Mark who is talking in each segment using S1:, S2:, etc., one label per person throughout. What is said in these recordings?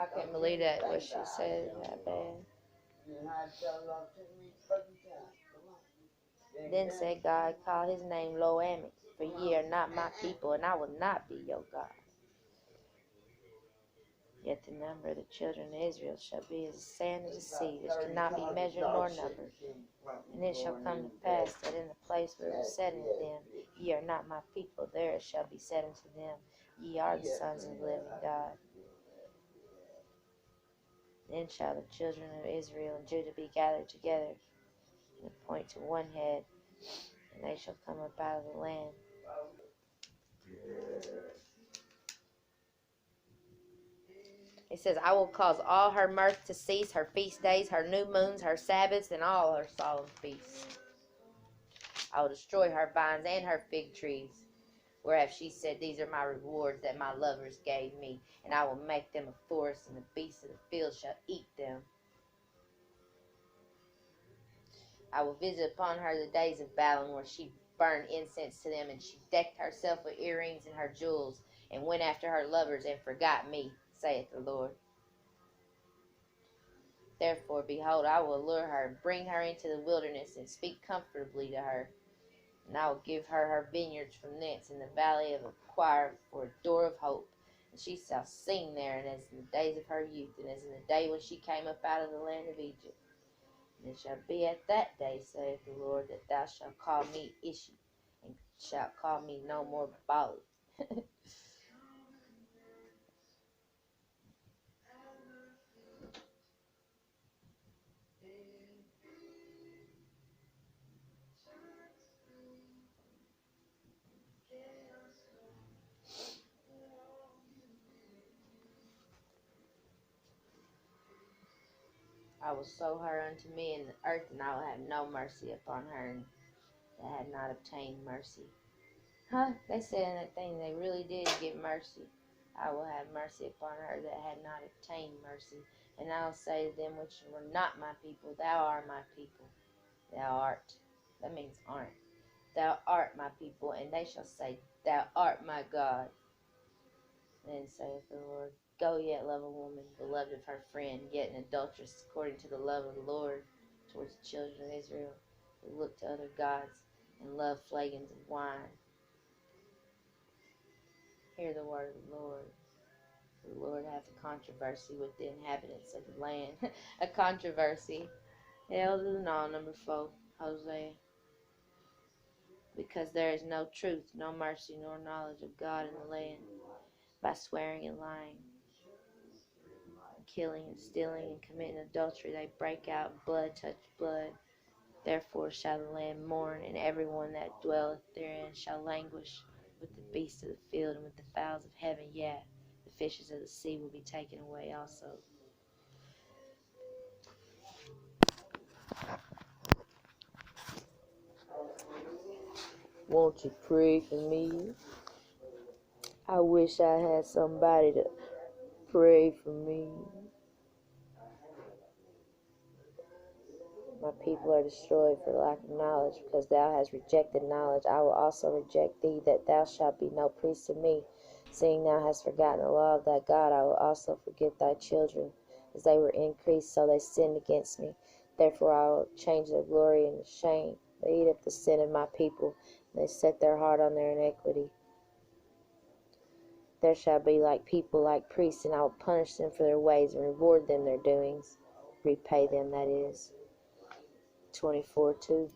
S1: I can't believe that, what she said that bad. Then said God, call his name Loveth, for ye are not my people, and I will not be your God. Yet the number of the children of Israel shall be as the sand of the sea, which cannot be measured nor numbered. And it shall come to pass that in the place where it was said unto them, ye are not my people, there it shall be said unto them, ye are the sons of the living God. Then shall the children of Israel and Judah be gathered together, and appoint to one head, and they shall come up out of the land. It says, I will cause all her mirth to cease, her feast days, her new moons, her Sabbaths, and all her solemn feasts. I will destroy her vines and her fig trees, whereas she said, these are my rewards that my lovers gave me, and I will make them a forest, and the beasts of the field shall eat them. I will visit upon her the days of Balaam, where she burned incense to them, and she decked herself with earrings and her jewels, and went after her lovers, and forgot me, saith the Lord. Therefore, behold, I will allure her, and bring her into the wilderness, and speak comfortably to her. And I will give her her vineyards from thence, in the valley of a choir for a door of hope. And she shall sing there, and as in the days of her youth, and as in the day when she came up out of the land of Egypt. And it shall be at that day, saith the Lord, that thou shalt call me Ishi, and shalt call me no more Bali. I will sow her unto me in the earth, and I will have no mercy upon her that had not obtained mercy. They said in that thing they really did get mercy. I will have mercy upon her that had not obtained mercy. And I will say to them which were not my people, thou art my people. Thou art. That means aren't. Thou art my people. And they shall say, thou art my God. Then saith the Lord, go yet, love a woman, beloved of her friend, yet an adulteress, according to the love of the Lord towards the children of Israel, who look to other gods and love flagons of wine. Hear the word of the Lord. The Lord hath a controversy with the inhabitants of the land. A controversy. Held in all, number 4, Hosea. Because there is no truth, no mercy, nor knowledge of God in the land. By swearing and lying, and killing and stealing and committing adultery, they break out, blood touch blood. Therefore shall the land mourn, and every one that dwelleth therein shall languish with the beasts of the field and with the fowls of heaven. Yea, the fishes of the sea will be taken away also. Won't you pray for me? I wish I had somebody to pray for me. My people are destroyed for lack of knowledge, because thou hast rejected knowledge. I will also reject thee, that thou shalt be no priest to me. Seeing thou hast forgotten the law of thy God, I will also forget thy children. As they were increased, so they sinned against me. Therefore I will change their glory into shame. They eat up the sin of my people, and they set their heart on their iniquity. There shall be like people, like priests, and I will punish them for their ways, and reward them their doings. Repay them, that is. 24:2.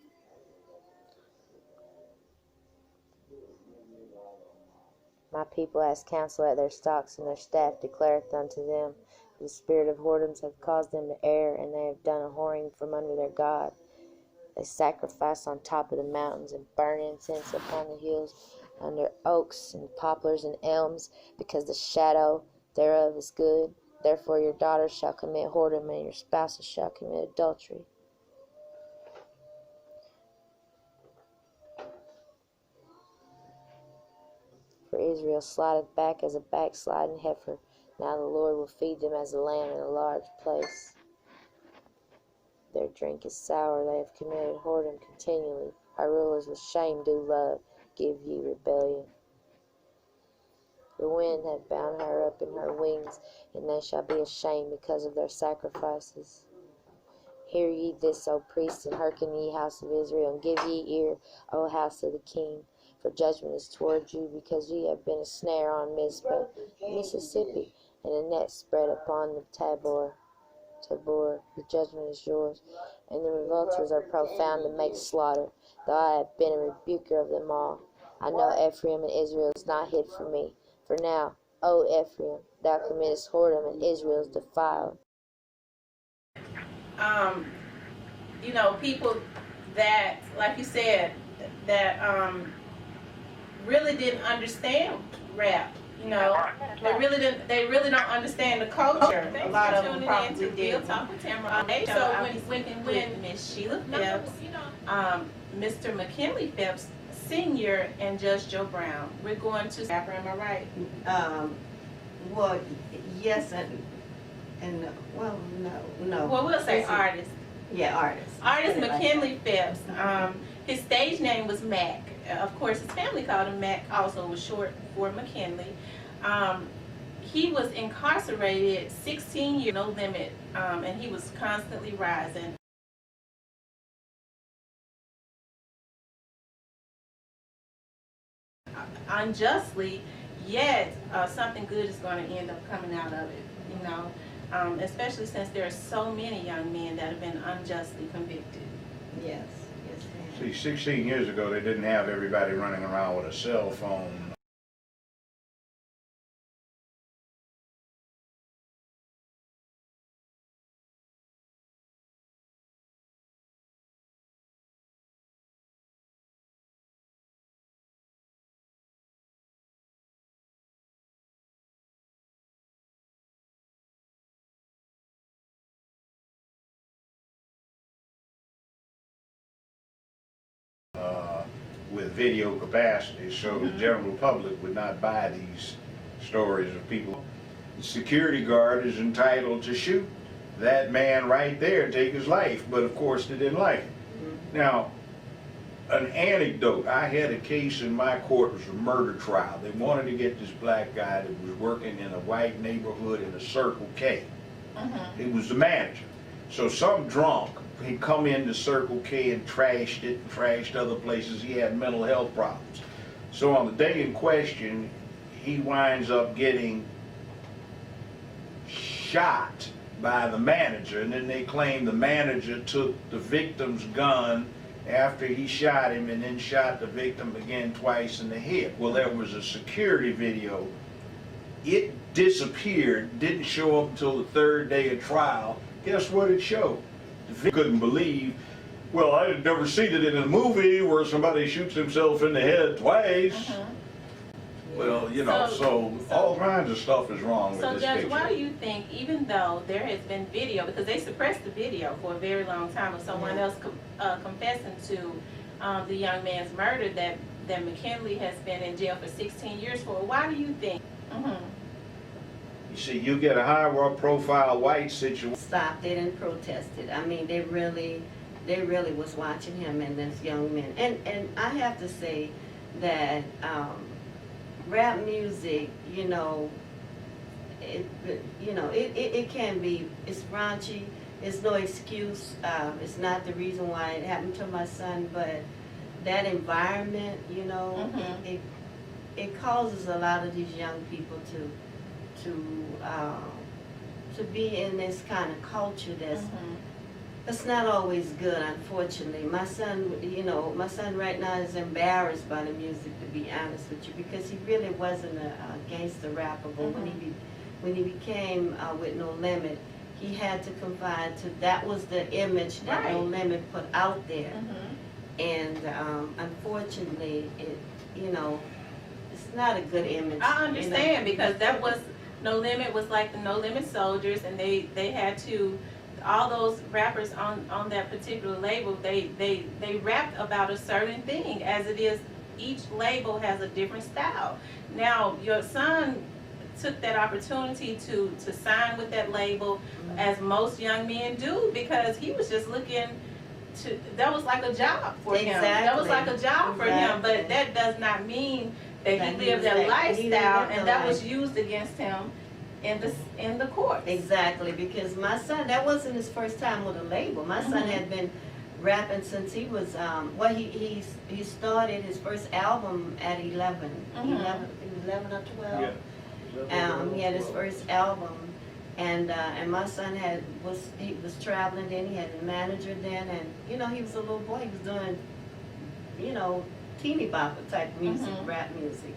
S1: My people ask counsel at their stocks, and their staff declareth unto them. The spirit of whoredoms hath caused them to err, and they have done a whoring from under their God. They sacrifice on top of the mountains, and burn incense upon the hills, under oaks and poplars and elms, because the shadow thereof is good. Therefore your daughters shall commit whoredom, and your spouses shall commit adultery. For Israel slideth back as a backsliding heifer. Now the Lord will feed them as a lamb in a large place. Their drink is sour, they have committed whoredom continually. Our rulers with shame do love, give ye rebellion. The wind hath bound her up in her wings, and they shall be ashamed because of their sacrifices. Hear ye this, O priests, and hearken ye, house of Israel, and give ye ear, O house of the king. For judgment is toward you, because ye have been a snare on Mizpah, Mississippi, and a net spread upon the Tabor. The judgment is yours, and the revolters are profound to make slaughter, though I have been a rebuker of them all. I know Ephraim and Israel is not hid from me. For now, O Ephraim, thou committest whoredom, and Israel is defiled.
S2: You know, people that, like you said, that really didn't understand rap. You know, they really didn't. They really don't understand the culture. A lot of them probably did. Talk with Tamara. So when Miss Sheila Phelps, Mr. McKinley Phelps Sr. and Judge Joe Brown, we're going to rapper. Am I right?
S3: Well, yes and well, no.
S2: Well, we'll say artist.
S3: Yeah, artist.
S2: Artist McKinley Phelps. His stage name was Mac. Of course, his family called him Mac. Also, was short for McKinley. He was incarcerated 16 years, no limit, and he was constantly rising. Unjustly, yet something good is going to end up coming out of it, you know, especially since there are so many young men that have been unjustly convicted.
S3: Yes.
S4: See, 16 years ago, they didn't have everybody running around with a cell phone. With video capacity, so the general public would not buy these stories of people. The security guard is entitled to shoot that man right there, take his life, but of course they didn't like it. Now, an anecdote, I had a case in my court, it was a murder trial. They wanted to get this black guy that was working in a white neighborhood in a Circle K. He was the manager. So some drunk, he'd come into Circle K and trashed it, and trashed other places. He had mental health problems. So on the day in question, he winds up getting shot by the manager, and then they claim the manager took the victim's gun after he shot him and then shot the victim again twice in the head. Well, there was a security video. It disappeared, didn't show up until the third day of trial. Guess what it showed? The victim couldn't believe, well, I had never seen it in a movie where somebody shoots himself in the head twice. Well, you know, so all kinds of stuff is wrong with this
S2: Judge,
S4: picture.
S2: why do you think, even though there has been video, because they suppressed the video for a very long time of someone else confessing to the young man's murder, that McKinley has been in jail for 16 years for, why do you think?
S4: You see, you get a high-profile white situation.
S3: Stopped it and protested. I mean, they really was watching him and this young man. And I have to say that rap music, you know, it can be, it's raunchy. It's no excuse. It's not the reason why it happened to my son, but that environment, you know, it causes a lot of these young people to be in this kind of culture that's not always good, unfortunately. My son, you know, right now is embarrassed by the music, to be honest with you, because he really wasn't a gangster rapper, but when he became with No Limit, he had to confide to, that was the image that No Limit put out there. And unfortunately, it, you know, it's not a good image.
S2: I understand, because that was, No Limit was like the No Limit Soldiers, and they had to, all those rappers on that particular label, they rapped about a certain thing. As it is, each label has a different style. Now, your son took that opportunity to sign with that label, as most young men do, because he was just looking to, that was like a job for him. That was like a job for him, but that does not mean that
S3: That
S2: he
S3: he
S2: lived
S3: was
S2: that
S3: that- he didn't
S2: lifestyle,
S3: live the
S2: and that was
S3: life.
S2: used against him in the courts.
S3: Exactly, because my son, that wasn't his first time with a label. My son
S2: Mhm.
S3: had been rapping since he was, well, he started his first album at 11.
S2: Mhm.
S3: 11, he was 11 or 12.
S5: Yeah.
S3: He had his first album, and my son he was traveling then. He had a manager then, and he was a little boy. He was doing, teeny bopper type music,
S2: Mhm.
S3: rap music.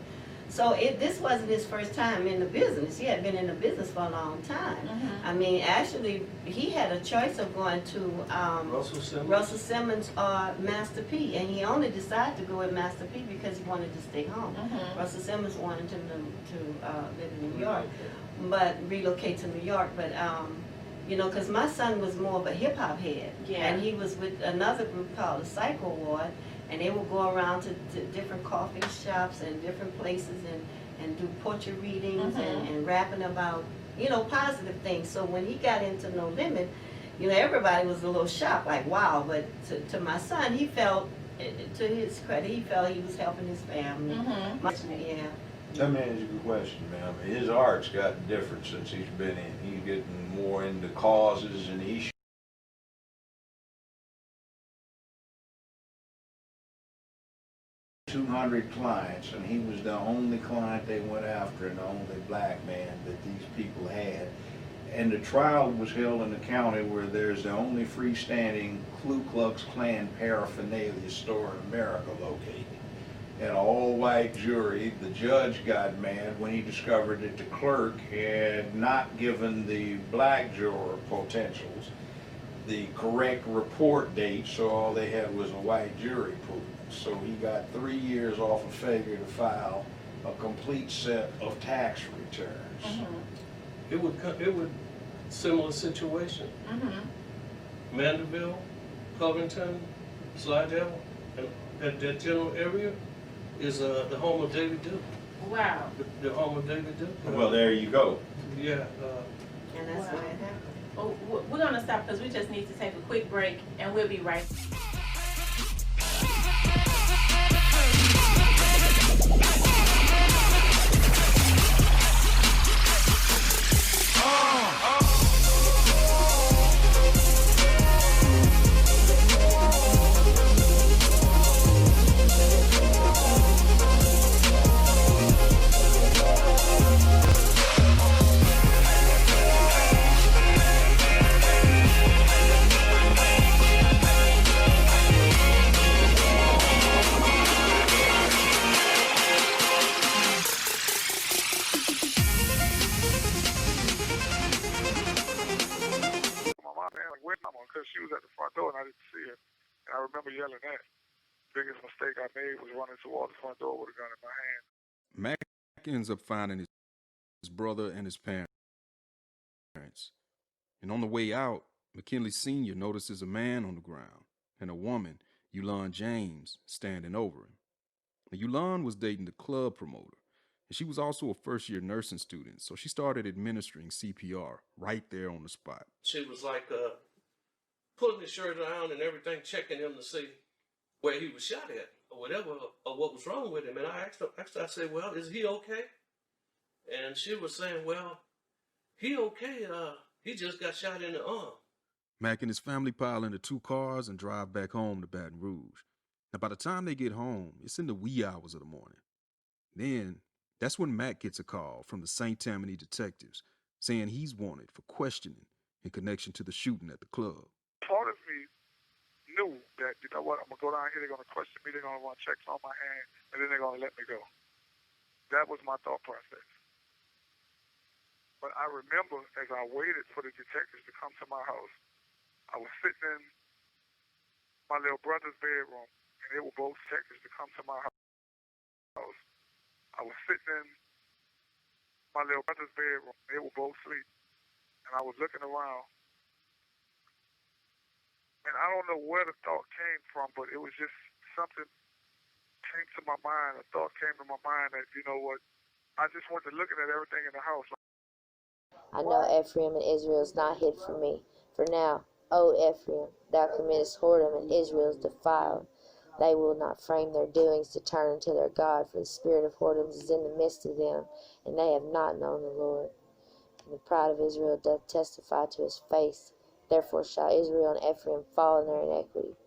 S3: So this wasn't his first time in the business. He had been in the business for a long time.
S2: Mhm.
S3: I mean, actually, he had a choice of going to Russell Simmons or Master P, and he only decided to go with Master P because he wanted to stay home.
S2: Mhm.
S3: Russell Simmons wanted him to live in New York, but relocate to New York. But because my son was more of a hip hop head,
S2: Yeah.
S3: and he was with another group called the Psycho Ward, and they would go around to different coffee shops and different places and do portrait readings and rapping about positive things. So when he got into No Limit, everybody was a little shocked, like wow. But to my son, he felt, to his credit, he felt he was helping his family.
S2: Mhm.
S3: Yeah.
S4: Let me ask you a question, ma'am. His art's gotten different since he's been in. He's getting more into causes and issues. 200 clients, and he was the only client they went after and the only black man that these people had. And the trial was held in a county where there's the only freestanding Ku Klux Klan paraphernalia store in America located. An all-white jury. The judge got mad when he discovered that the clerk had not given the black juror potentials the correct report date, so all they had was a white jury pool. So he got 3 years off of failure to file a complete set of tax returns.
S2: Mhm.
S5: It would similar situation.
S2: Mhm.
S5: Mandeville, Covington, Slidell, and that general area is the home of David Duke.
S2: Wow.
S5: The home of David Duke.
S4: Well, there you go.
S5: Yeah.
S3: And that's
S2: Wow.
S3: where it happened.
S2: Well, we're gonna stop because we just need to take a quick break, and we'll be right.
S6: Because she was at the front door and I didn't see her. And I remember yelling at. Biggest mistake I made was running towards the front door with a gun in my hand.
S7: Mac ends up finding his brother and his parents. And on the way out, McKinley Sr. notices a man on the ground and a woman, Yulon James, standing over him. Now, Yulon was dating the club promoter, and she was also a first-year nursing student, so she started administering CPR right there on the spot.
S5: She was like pulling his shirt down and everything, checking him to see where he was shot at or whatever, or what was wrong with him. And I asked her, I said, well, is he okay? And she was saying, well, he okay. He just got shot in the arm.
S7: Mac and his family pile into 2 cars and drive back home to Baton Rouge. Now, by the time they get home, it's in the wee hours of the morning. Then, that's when Mac gets a call from the St. Tammany detectives saying he's wanted for questioning in connection to the shooting at the club.
S6: Part of me knew that, you know what, I'm going to go down here, they're going to question me, they're going to run checks on my hand, and then they're going to let me go. That was my thought process. But I remember as I waited for the detectives to come to my house, I was sitting in my little brother's bedroom, and they were both detectives to come to my house. I was sitting in my little brother's bedroom, they were both asleep, and I was looking around. And I don't know where the thought came from, but it was just something came to my mind. A thought came to my mind that, you know what, I just went to looking at everything in the house.
S1: I know Ephraim and Israel is not hid from me. For now, O Ephraim, thou committest whoredom, and Israel is defiled. They will not frame their doings to turn unto their God, for the spirit of whoredoms is in the midst of them, and they have not known the Lord. And the pride of Israel doth testify to his face. Therefore shall Israel and Ephraim fall in their iniquity.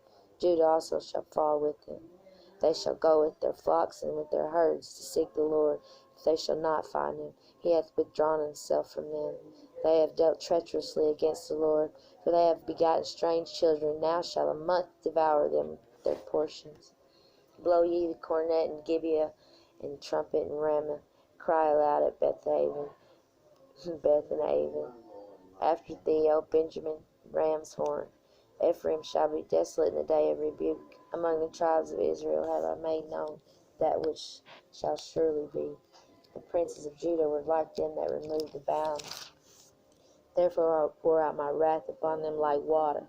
S1: Judah also shall fall with them. They shall go with their flocks and with their herds to seek the Lord. If they shall not find him, he hath withdrawn himself from them. They have dealt treacherously against the Lord, for they have begotten strange children. Now shall a month devour them their portions. Blow ye the cornet in Gibeah, and trumpet in Ramah. Cry aloud at Bethaven. After thee, O Benjamin, ram's horn. Ephraim shall be desolate in the day of rebuke. Among the tribes of Israel have I made known that which shall surely be. The princes of Judah were like them that removed the bounds. Therefore I will pour out my wrath upon them like water.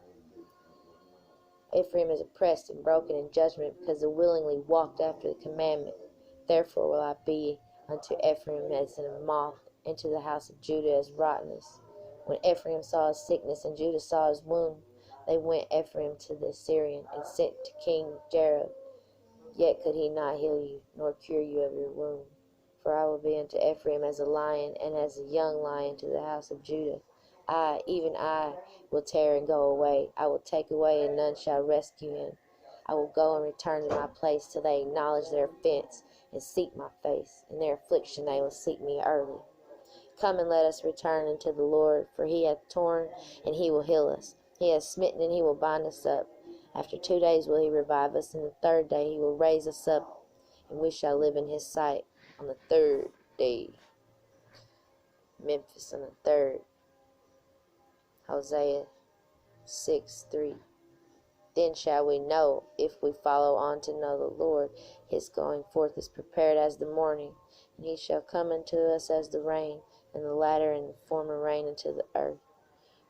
S1: Ephraim is oppressed and broken in judgment, because they willingly walked after the commandment. Therefore will I be unto Ephraim as a moth, and to the house of Judah as rottenness. When Ephraim saw his sickness and Judah saw his wound, they went Ephraim to the Syrian, and sent to King Jareb. Yet could he not heal you, nor cure you of your wound. For I will be unto Ephraim as a lion, and as a young lion to the house of Judah. I, even I, will tear and go away. I will take away, and none shall rescue him. I will go and return to my place till they acknowledge their offense, and seek my face. In their affliction they will seek me early. Come and let us return unto the Lord, for he hath torn, and he will heal us. He hath smitten, and he will bind us up. After 2 days will he revive us, and the 3rd day he will raise us up, and we shall live in his sight. On the 3rd day. Memphis on the 3rd. Hosea 6:3. Then shall we know, if we follow on to know the Lord. His going forth is prepared as the morning, and he shall come unto us as the rain, and the latter and the former rain unto the earth.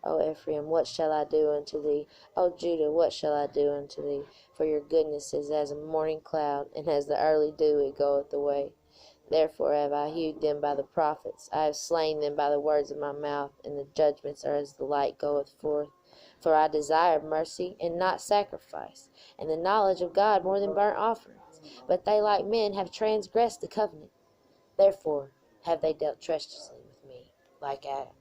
S1: O Ephraim, what shall I do unto thee? O Judah, what shall I do unto thee? For your goodness is as a morning cloud, and as the early dew it goeth away. Therefore have I hewed them by the prophets. I have slain them by the words of my mouth, and the judgments are as the light goeth forth. For I desire mercy and not sacrifice, and the knowledge of God more than burnt offerings. But they like men have transgressed the covenant. Therefore have they dealt treacherously with me, like Adam.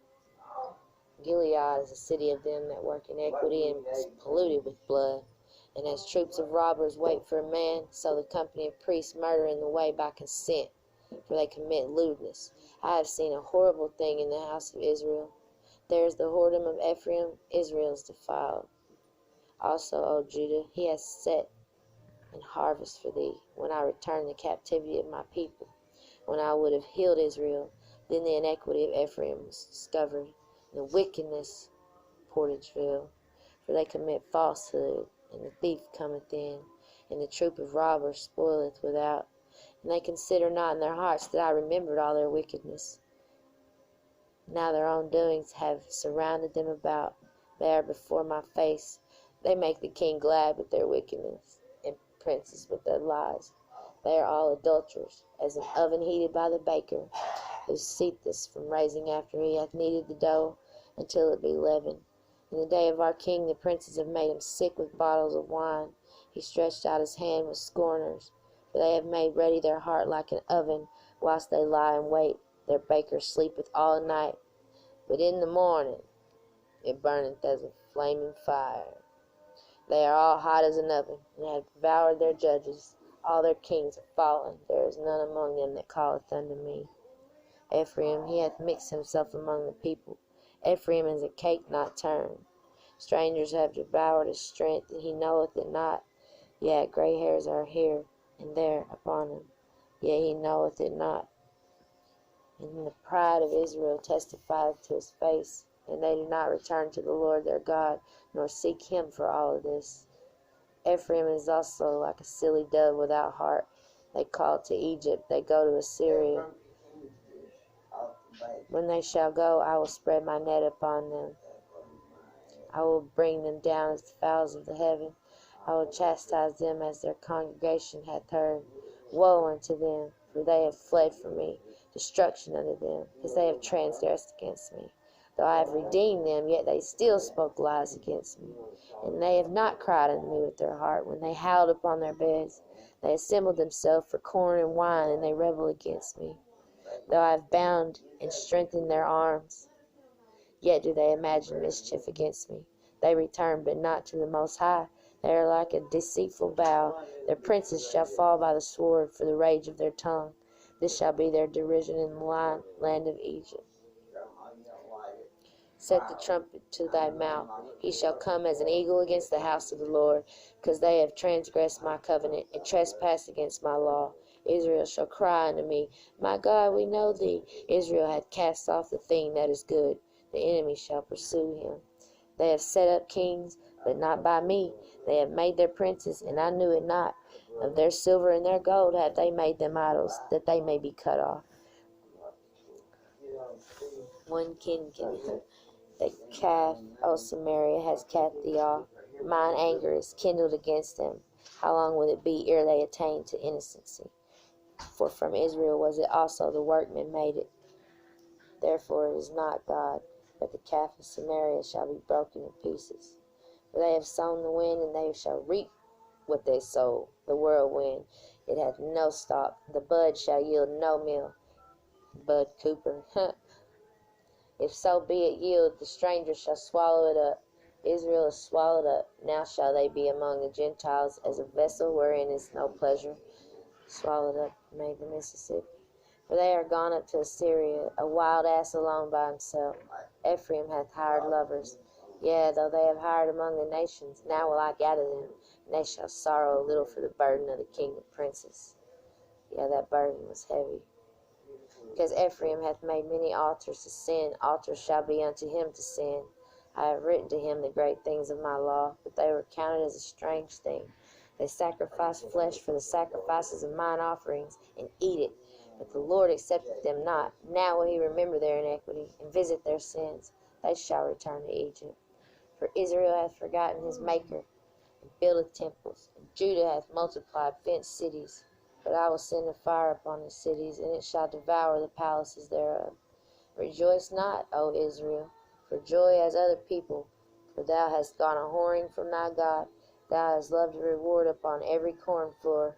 S1: Gilead is a city of them that work iniquity, and is polluted with blood. And as troops of robbers wait for a man, so the company of priests murder in the way by consent, for they commit lewdness. I have seen a horrible thing in the house of Israel. There is the whoredom of Ephraim, Israel is defiled. Also, O Judah, he has set an harvest for thee, when I return the captivity of my people. When I would have healed Israel, then the iniquity of Ephraim was discovered, and the wickedness Portageville. For they commit falsehood, and the thief cometh in, and the troop of robbers spoileth without. And they consider not in their hearts that I remembered all their wickedness. Now their own doings have surrounded them about. They are before my face. They make the king glad with their wickedness, and princes with their lies. They are all adulterers, as an oven heated by the baker, who ceaseth from raising after he hath kneaded the dough, until it be leavened. In the day of our king the princes have made him sick with bottles of wine. He stretched out his hand with scorners. For they have made ready their heart like an oven, whilst they lie in wait. Their baker sleepeth all night, but in the morning it burneth as a flaming fire. They are all hot as an oven, and have devoured their judges. All their kings are fallen. There is none among them that calleth unto me. Ephraim, he hath mixed himself among the people. Ephraim is a cake not turned. Strangers have devoured his strength, and he knoweth it not. Yet gray hairs are here and there upon him, yet he knoweth it not. And the pride of Israel testifieth to his face, and they do not return to the Lord their God, nor seek him for all of this. Ephraim is also like a silly dove without heart. They call to Egypt, they go to Assyria. When they shall go, I will spread my net upon them. I will bring them down as the fowls of the heaven. I will chastise them as their congregation hath heard. Woe unto them, for they have fled from me. Destruction unto them, because they have transgressed against me. Though I have redeemed them, yet they still spoke lies against me. And they have not cried unto me with their heart when they howled upon their beds. They assembled themselves for corn and wine, and they rebel against me. Though I have bound and strengthened their arms, yet do they imagine mischief against me. They return, but not to the Most High. They are like a deceitful bow. Their princes shall fall by the sword for the rage of their tongue. This shall be their derision in the land of Egypt. Set the trumpet to thy mouth. He shall come as an eagle against the house of the Lord, because they have transgressed my covenant and trespassed against my law. Israel shall cry unto me, My God, we know thee. Israel hath cast off the thing that is good. The enemy shall pursue him. They have set up kings, but not by me. They have made their princes, and I knew it not. Of their silver and their gold have they made them idols, that they may be cut off. One king. The calf, O Samaria, has cast thee off. Mine anger is kindled against them. How long will it be ere they attain to innocency? For from Israel was it also the workman made it. Therefore it is not God, but the calf of Samaria shall be broken in pieces. For they have sown the wind, and they shall reap what they sow. The whirlwind, it hath no stop. The bud shall yield no meal. Bud Cooper. If so be it yield, the stranger shall swallow it up. Israel is swallowed up. Now shall they be among the Gentiles as a vessel wherein is no pleasure. Swallowed up, made the Mississippi. For they are gone up to Assyria, a wild ass alone by himself. Ephraim hath hired lovers. Yea, though they have hired among the nations, now will I gather them, and they shall sorrow a little for the burden of the king of princes. Yeah, that burden was heavy. Because Ephraim hath made many altars to sin, altars shall be unto him to sin. I have written to him the great things of my law, but they were counted as a strange thing. They sacrifice flesh for the sacrifices of mine offerings, and eat it. But the Lord accepteth them not. Now will he remember their iniquity, and visit their sins. They shall return to Egypt. For Israel hath forgotten his Maker, and buildeth temples, and Judah hath multiplied fenced cities. But I will send a fire upon the cities, and it shall devour the palaces thereof. Rejoice not, O Israel, for joy as other people, for thou hast gone a whoring from thy God. Thou hast loved a reward upon every corn floor.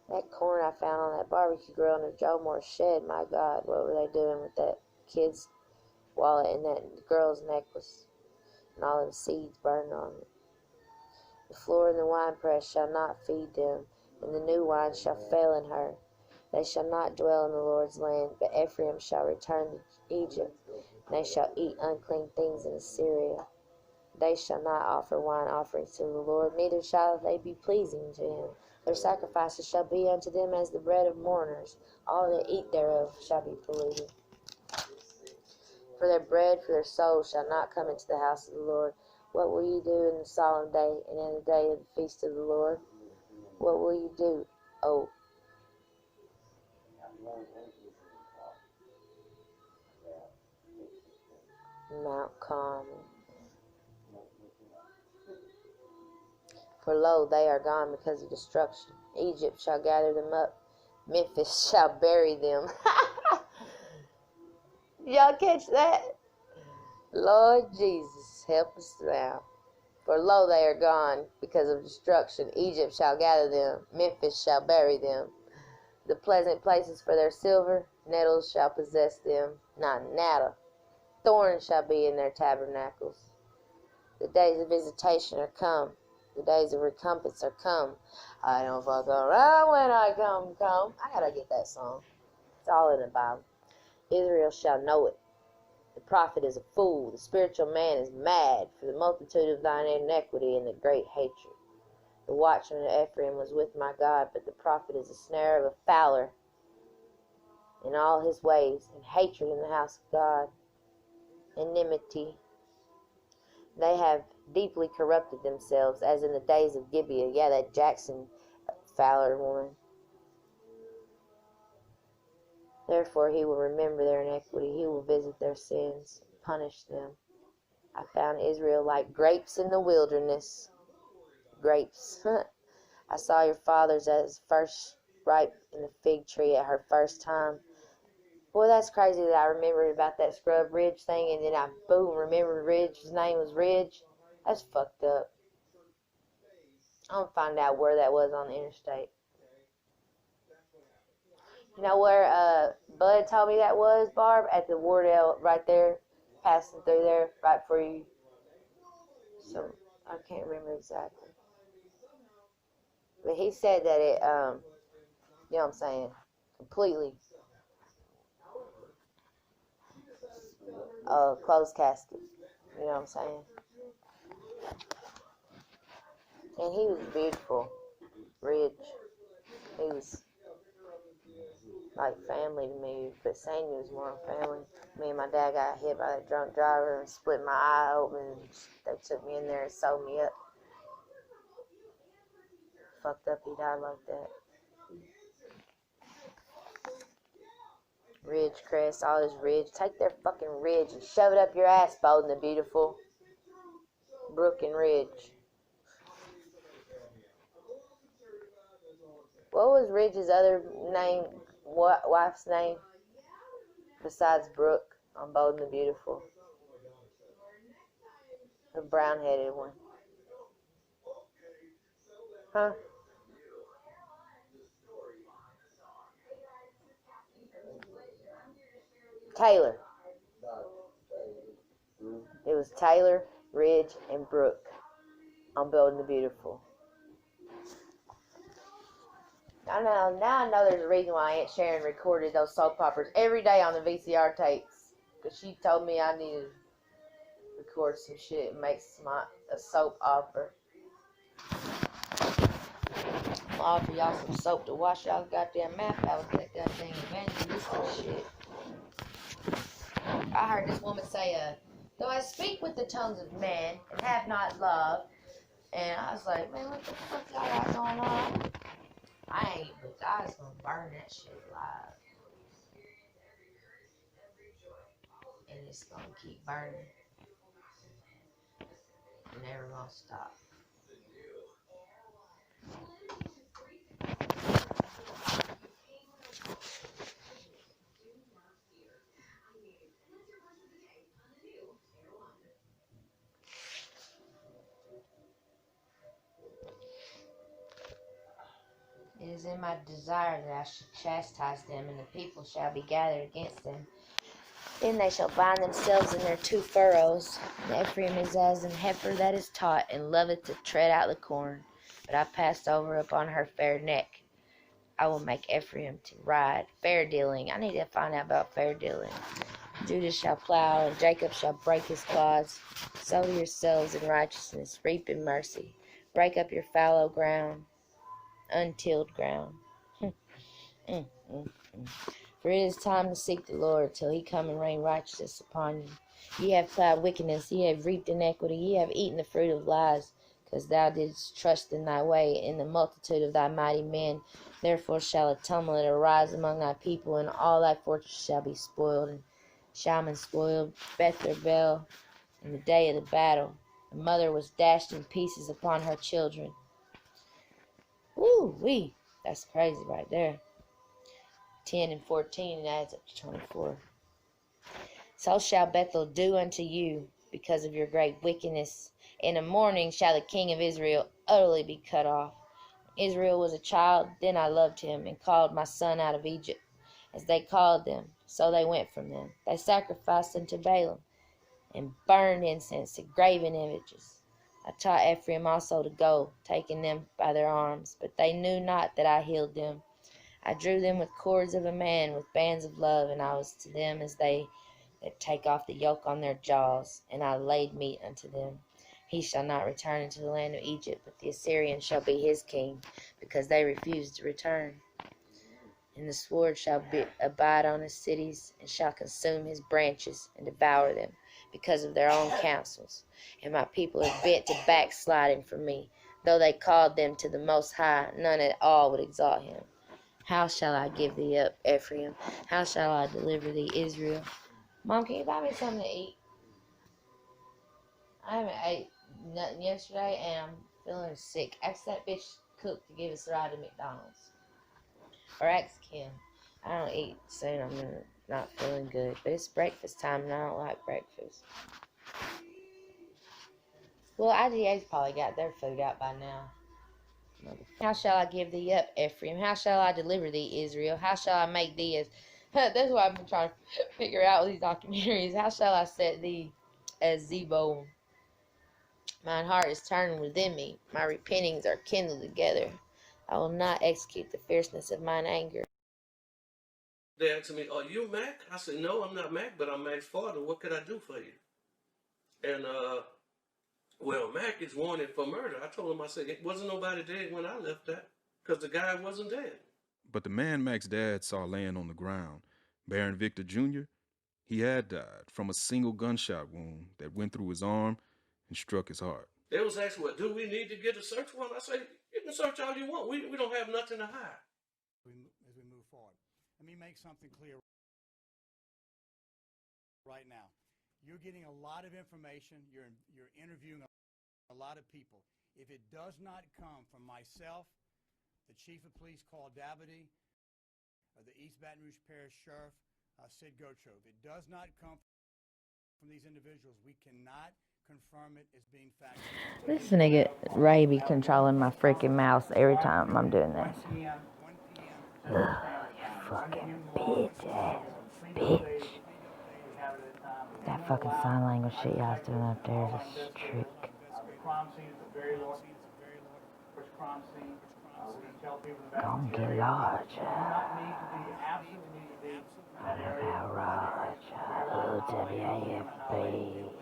S1: That corn I found on that barbecue grill in the Joe Moore shed, my God, what were they doing with that kid's wallet and that girl's necklace, and all them seeds burning on it? The floor and the winepress shall not feed them, and the new wine shall fail in her. They shall not dwell in the Lord's land, but Ephraim shall return to Egypt, and they shall eat unclean things in Assyria. They shall not offer wine offerings to the Lord, neither shall they be pleasing to him. Their sacrifices shall be unto them as the bread of mourners. All that eat thereof shall be polluted. For their bread, for their souls shall not come into the house of the Lord. What will ye do in the solemn day, and in the day of the feast of the Lord? What will ye do, O Mount Carmel? For lo, they are gone because of destruction. Egypt shall gather them up. Memphis shall bury them. Y'all catch that? Lord Jesus, help us now. For lo, they are gone because of destruction. Egypt shall gather them. Memphis shall bury them. The pleasant places for their silver, nettles shall possess them. Not nada. Thorns shall be in their tabernacles. The days of visitation are come. The days of recompense are come. I don't fuck around when I come. I gotta get that song. It's all in the Bible. Israel shall know it. The prophet is a fool. The spiritual man is mad for the multitude of thine iniquity and the great hatred. The watchman of Ephraim was with my God, but the prophet is a snare of a fowler in all his ways, and hatred in the house of God. Enmity. They have deeply corrupted themselves, as in the days of Gibeah. Yeah, that Jackson Fowler woman. Therefore he will remember their iniquity. He will visit their sins, punish them. I found Israel like grapes in the wilderness. Grapes. I saw your fathers as first ripe in the fig tree at her first time. Boy, that's crazy that I remembered about that Scrub Ridge thing, and then I, boom, remembered Ridge's name was Ridge. That's fucked up. I'm gonna find out where that was on the interstate. You know where Bud told me that was, Barb? At the Wardell, right there, passing through there, right before you. So, I can't remember exactly. But he said that it, you know what I'm saying, completely closed casket. You know what I'm saying? And he was beautiful, Ridge. He was like family to me, but Sandy was more family. Me and my dad got hit by that drunk driver and split my eye open. And they took me in there and sewed me up. Fucked up, he died like that. Ridge crest, all this ridge. Take their fucking ridge and shove it up your ass, Bold and the Beautiful. Brook and Ridge. What was Ridge's other name, wife's name? Besides Brooke on Bold and the Beautiful. The brown-headed one. Huh? Taylor. It was Taylor, Ridge, and Brooke on Bold and the Beautiful. I know, now I know there's a reason why Aunt Sharon recorded those soap operas every day on the VCR tapes. Because she told me I needed to record some shit and make a soap opera. I'll offer y'all some soap to wash y'all's goddamn mouth out with that goddamn evangelistic shit. I heard this woman say, though I speak with the tongues of men and have not love, and I was like, man, what the fuck y'all got going on? I ain't, but I was gonna burn that shit alive. And it's gonna keep burning. Never gonna stop. It is in my desire that I should chastise them, and the people shall be gathered against them. Then they shall bind themselves in their two furrows. And Ephraim is as an heifer that is taught, and loveth to tread out the corn. But I passed over upon her fair neck. I will make Ephraim to ride. Fair dealing. I need to find out about fair dealing. Judah shall plow, and Jacob shall break his clods. Sow yourselves in righteousness, reap in mercy. Break up your fallow ground, untilled ground. For it is time to seek the Lord till he come and rain righteousness upon you. Ye have plowed wickedness, ye have reaped iniquity, ye have eaten the fruit of lies, because thou didst trust in thy way, in the multitude of thy mighty men. Therefore shall a tumult arise among thy people, and all thy fortresses shall be spoiled, and Shalman spoiled Beth Arbel in the day of the battle. The mother was dashed in pieces upon her children. Woo-wee, that's crazy right there. 10 and 14 and adds up to 24. So shall Bethel do unto you because of your great wickedness. In the morning shall the king of Israel utterly be cut off. Israel was a child, then I loved him, and called my son out of Egypt. As they called them, so they went from them. They sacrificed unto Balaam, and burned incense to graven images. I taught Ephraim also to go, taking them by their arms, but they knew not that I healed them. I drew them with cords of a man, with bands of love, and I was to them as they that take off the yoke on their jaws, and I laid meat unto them. He shall not return into the land of Egypt, but the Assyrian shall be his king, because they refused to return. And the sword shall abide on his cities, and shall consume his branches, and devour them, because of their own counsels. And my people are bent to backsliding from me. Though they called them to the Most High, none at all would exalt him. How shall I give thee up, Ephraim? How shall I deliver thee, Israel? Mom, can you buy me something to eat? I haven't ate nothing yesterday, and I'm feeling sick. Ask that bitch cook to give us a ride to McDonald's. Or ask Kim. I don't eat soon. I'm gonna not feeling good. But it's breakfast time and I don't like breakfast. Well, IGA's probably got their food out by now. How shall I give thee up, Ephraim? How shall I deliver thee, Israel? How shall I make thee as... That's what I've been trying to figure out with these documentaries. How shall I set thee as Zebulun? Mine heart is turned within me. My repentings are kindled together. I will not execute the fierceness of mine anger.
S5: They asked me, "Are you Mac?" I said, "No, I'm not Mac, but I'm Mac's father. What could I do for you?" And well, Mac is wanted for murder. I told him, I said, "It wasn't nobody dead when I left that, because the guy wasn't dead."
S7: But the man Mac's dad saw laying on the ground, Baron Victor Jr., he had died from a single gunshot wound that went through his arm and struck his heart.
S5: They was asking, "Well, do we need to get a search warrant?" I say, "You can search all you want. We don't have nothing to hide."
S8: As we move forward, let me make something clear right now. You're getting a lot of information. You're interviewing a lot of people. If it does not come from myself, the Chief of Police, Carl Dabadie, or the East Baton Rouge Parish Sheriff, Sid Gotrove, it does not come from these individuals, we cannot confirm it as being factual.
S1: This nigga Ray be controlling my freaking mouse every time I'm doing this.
S8: 1 p.m.
S1: Ugh, you fucking bitch ass bitch. That fucking sign language shit y'all's doing up there is a trick.
S8: Crime scene is a very large crime scene. We can tell people about
S1: Don't get large.
S8: do not need to be absolutely in that area.
S1: O-W-A-F-B.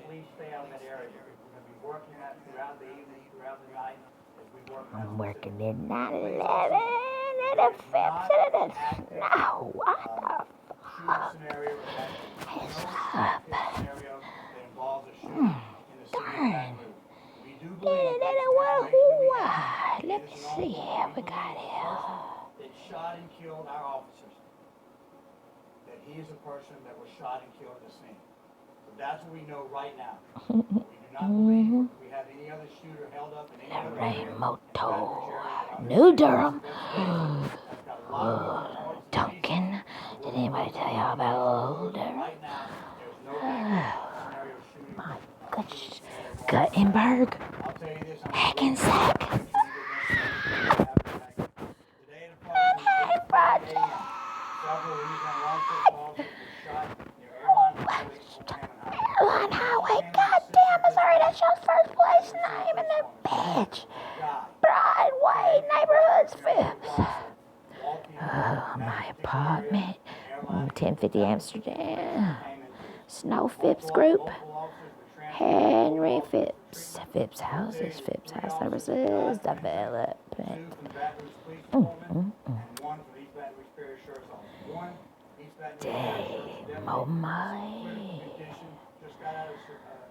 S8: Please stay out of that area. We're going to be working that throughout the evening, throughout the night, as we work.
S1: I'm working at 9/11 and the 5th and the snow. What the fuck? It's up. Darn. Let me see here. We got here.
S8: That shot and killed our officers. That he is a person that was shot and killed at the scene. So that's what we know right now. We do not believe we have any other shooter held up in any other area.
S1: Rainmoto. New Durham. Duncan. Did anybody tell y'all about Old Durham?
S8: Right now, there's no scenario shooting.
S1: My gosh. Guttenberg.
S8: I'll tell you this.
S1: Hackensack.
S8: Today at approximately 8:40 a.m., several Louisiana law enforcement officers were shot near
S1: Airline Highway. Goddamn, Missouri. That's your first place name in the bitch. Broadway Neighborhoods Phipps. My apartment. 1050 Amsterdam. Snow Phipps Group. Henry Phipps. Phipps Houses. Phipps House Services. Development. Damn, oh my.
S8: Just got out of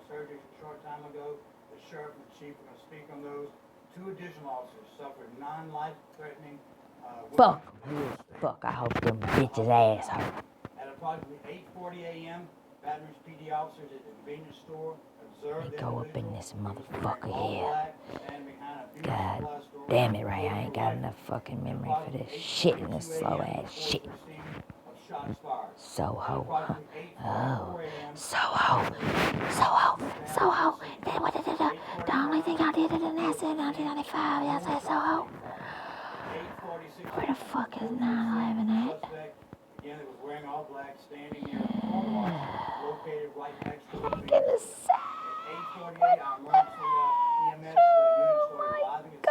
S8: surgery a short time ago. The sheriff and the chief are going to speak on those. 2 additional officers suffered non-life-threatening
S1: Fuck, I hope them bitches ass hurt.
S8: At approximately 8:40 a.m., Baton Rouge PD officers at the convenience store observed
S1: Let me go up in this motherfucker here. God damn it, Ray. I ain't got enough fucking memory for this shit and this slow ass shit. Soho, huh? Oh, Soho. Then what did it do? The only thing I did in NASA in 1995, y'all said Soho. Where the fuck is 9/11 at?
S8: Again, it was wearing all black, standing near a car wash located right next to the
S1: In the side.
S8: At 8:48, our emergency EMS unit started arriving at the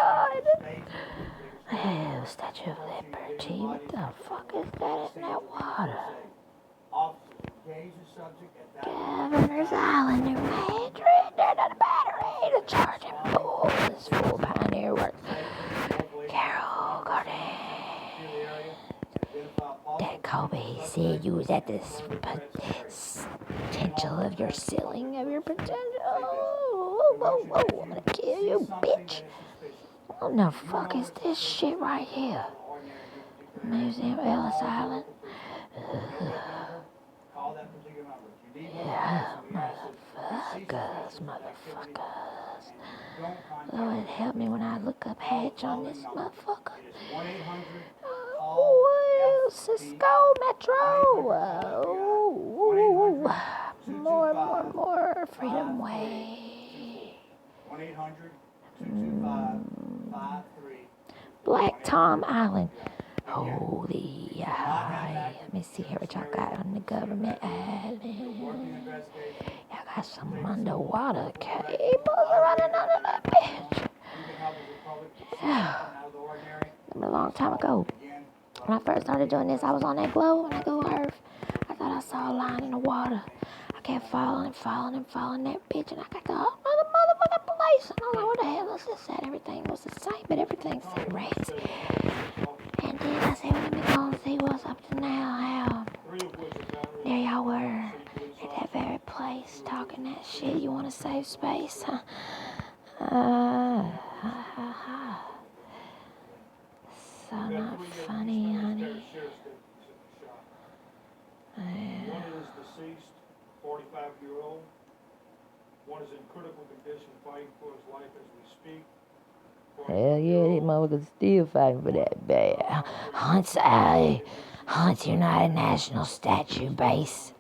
S8: station.
S1: Oh, Statue of Liberty. What the fuck is that in that water?
S8: Officers engaged the subject at that
S1: Governor's Island, New Hampshire. They're not a battery. The charging pool is full Pioneer work. Carol Garden. That Kobe, he said you was at this potential of your ceiling of your potential. Whoa, I'm gonna kill you, bitch. What the fuck is this shit right here? Museum of Ellis Island. Yeah, motherfuckers. Lord help me when I look up Hatch on this motherfucker. Cisco Metro. More Freedom Way.
S8: 1-800-225-53.
S1: Black Tom Island. Holy, let me see here what y'all got on the government island. Y'all got some underwater cables running under that bitch. A long time ago, when I first started doing this, I was on that globe, on that Google Earth. I thought I saw a line in the water. I kept falling that bitch, and I got the whole other motherfucking place. And I'm like, what the hell is this at? Everything was the same, but everything seemed rats. And then I said, well, let me go and see what's up to now. How there y'all were at that very place talking that shit. You want to save space, huh? So not funny, honey.
S8: One is deceased, 45-year-old. One is in critical condition, fighting for his life as we speak.
S1: Hell yeah, these motherfuckers still fighting for that bad. Hunt's United National Statue Base.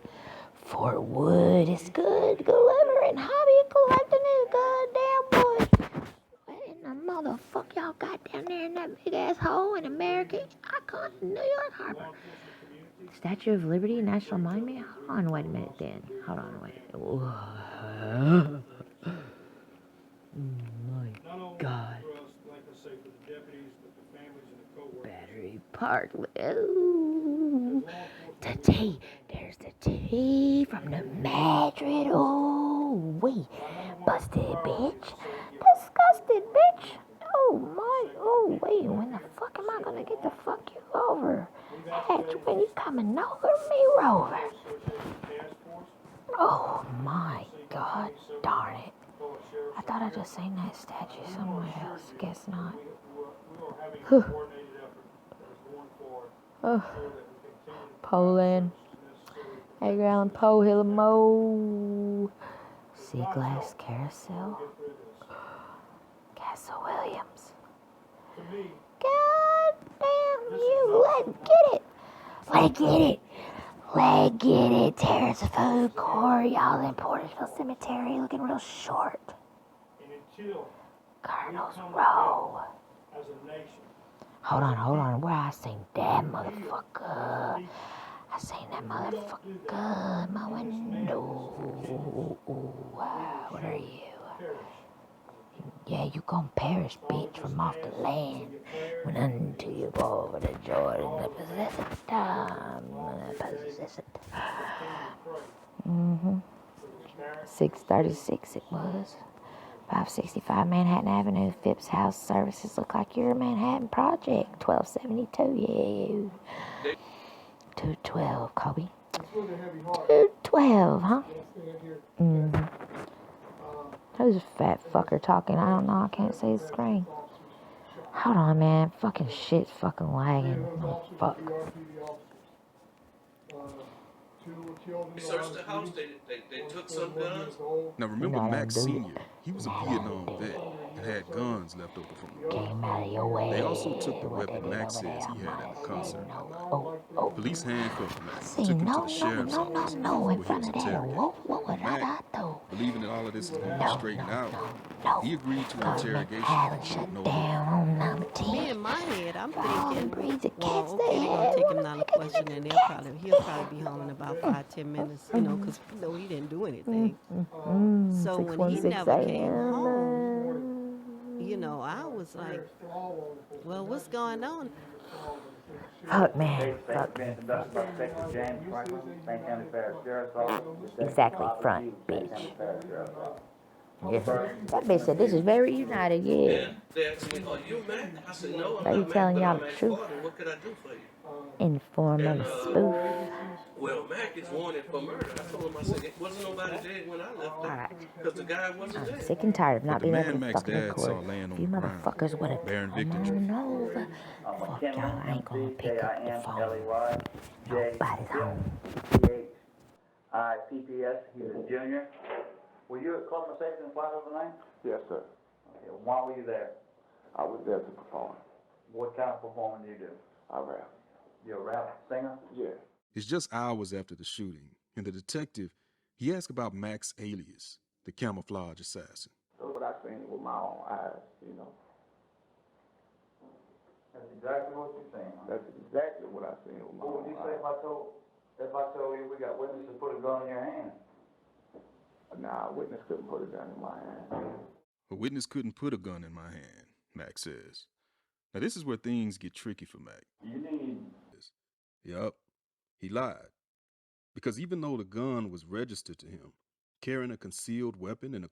S1: Fort Wood is good. Delivering hobby collecting is goddamn boy. What in the motherfucker y'all got down there in that big ass hole in America? Icon New York Harbor. Statue of Liberty National Monument? Hold on, wait a minute then. Hold on, wait. My God. Battery Park. Ooh. The tea. There's the tea from the Madrid. Oh, we busted, bitch. Disgusted, bitch. Oh, my. Oh, wait. When the fuck am I gonna get the fuck you over? Hey, when you coming over me, Rover? Oh, my God. Darn it. I thought I just seen that statue somewhere else. Guess not. Poland. Edgar Allan Poe, Hill of Moe. Sea Glass Carousel. Castle Williams. God damn you. Let's get it. Terrace Food Court. Y'all in Porterville Cemetery looking real short. Cardinals Row. Hold on. Where I seen that motherfucker? I seen that motherfucker in my window. What are you? Yeah, you gon' perish, bitch, from off the land. When unto you go over the Jordan, the possessed time. 636 it was. 565 Manhattan Avenue, Phipps House Services. Look like your Manhattan project. 1272, yeah. 212, Kobe. 212, huh? Who's a fat fucker talking? I don't know. I can't see the screen. Hold on, man. Fucking shit's fucking lagging. Oh, fuck.
S5: They searched the house. They took some guns.
S7: Now remember Mac Sr., he was a Vietnam vet and had guns left over from the war.
S1: Came out of your way.
S7: They also took the weapon Mac says he had at the concert that night. Police handcuffed Mac and took him to the sheriff's office
S1: in
S7: where he was
S1: front of that.
S7: interrogated.
S1: What would I
S7: Mac,
S1: do?
S7: believing that all of this is going to be straightened out, he agreed to an
S1: Government
S7: interrogation
S1: island
S7: with
S1: shut
S7: no
S1: down
S7: harm.
S1: on number 10.
S9: Me in my head, I'm
S1: All the
S9: thinking,
S1: breeds of cats
S9: well,
S1: they
S9: okay, they're gonna
S1: had.
S9: take him
S1: Wanna
S9: down to
S1: make it
S9: question, and
S1: cats.
S9: he'll probably be home in about 5-10 minutes, because he didn't do anything. So when he
S1: 616
S9: never came
S1: a.m.
S9: home, I was like, well, what's going on?
S1: Fuck, man. Exactly, front, bitch. Yeah. That bitch said, this is very united, yeah.
S5: And they asked me, "Are you Mac?" I said, "No, I'm
S1: Are you
S5: not Mac,
S1: telling
S5: but
S1: y'all
S5: I'm
S1: the
S5: Mac's
S1: truth?
S5: father. What could I do for you?"
S1: In form of
S5: And
S1: a spoof.
S5: well, Mac is wanted for murder. I told him, I said, "It wasn't nobody dead when I left there,
S1: Alright.
S5: because the guy wasn't
S1: I'm
S5: dead."
S1: sick and tired of
S7: But
S1: not
S7: the
S1: being able
S7: man
S1: to
S7: Mac's
S1: fucking
S7: dad
S1: record.
S7: saw laying on
S1: You
S7: the ground,
S1: motherfuckers would have
S7: bearing
S1: come
S7: victim
S1: on
S7: trophies.
S1: over. Fuck y'all, I ain't gonna pick up the phone. Nobody's home.
S10: PPS, he was a junior. Were you at Club Mercedes in Plaza tonight?
S6: Yes, sir.
S10: Okay, why were you there?
S6: I was there to perform.
S10: What kind of performing do you do?
S6: I rap.
S10: You a rap singer?
S6: Yeah.
S7: It's just hours after the shooting, and the detective, he asked about Mac's alias, the camouflage assassin.
S6: That's what I seen with my own eyes, you know.
S10: That's exactly what you're saying. Huh?
S6: That's exactly what I seen with my
S10: What would
S6: own
S10: you say
S6: eyes.
S10: if I told you we got witnesses to put a gun in your hand?
S6: Nah, a witness couldn't put a gun in my hand.
S7: A witness couldn't put a gun in my hand, Mac says. Now this is where things get tricky for Mac.
S10: You need.
S7: Yup, he lied. Because even though the gun was registered to him, carrying a concealed weapon and a...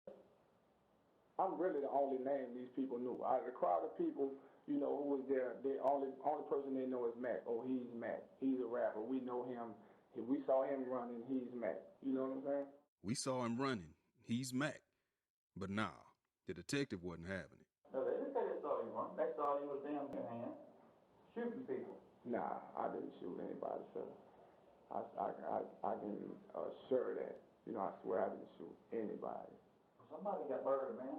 S6: I'm really the only name these people knew. Out of the crowd of people, you know, who was there, the only person they know is Mac. Oh, he's Mac. He's a rapper. We know him. If we saw him running, he's Mac. You know what I'm saying?
S7: We saw him running. He's Mac. But nah, the detective wasn't having it.
S10: No, they didn't say they saw you run. They saw you with a damn in your hand, shooting people.
S6: Nah, I didn't shoot anybody, sir. I can assure that. You know, I swear I didn't shoot anybody.
S10: Somebody got murdered, man.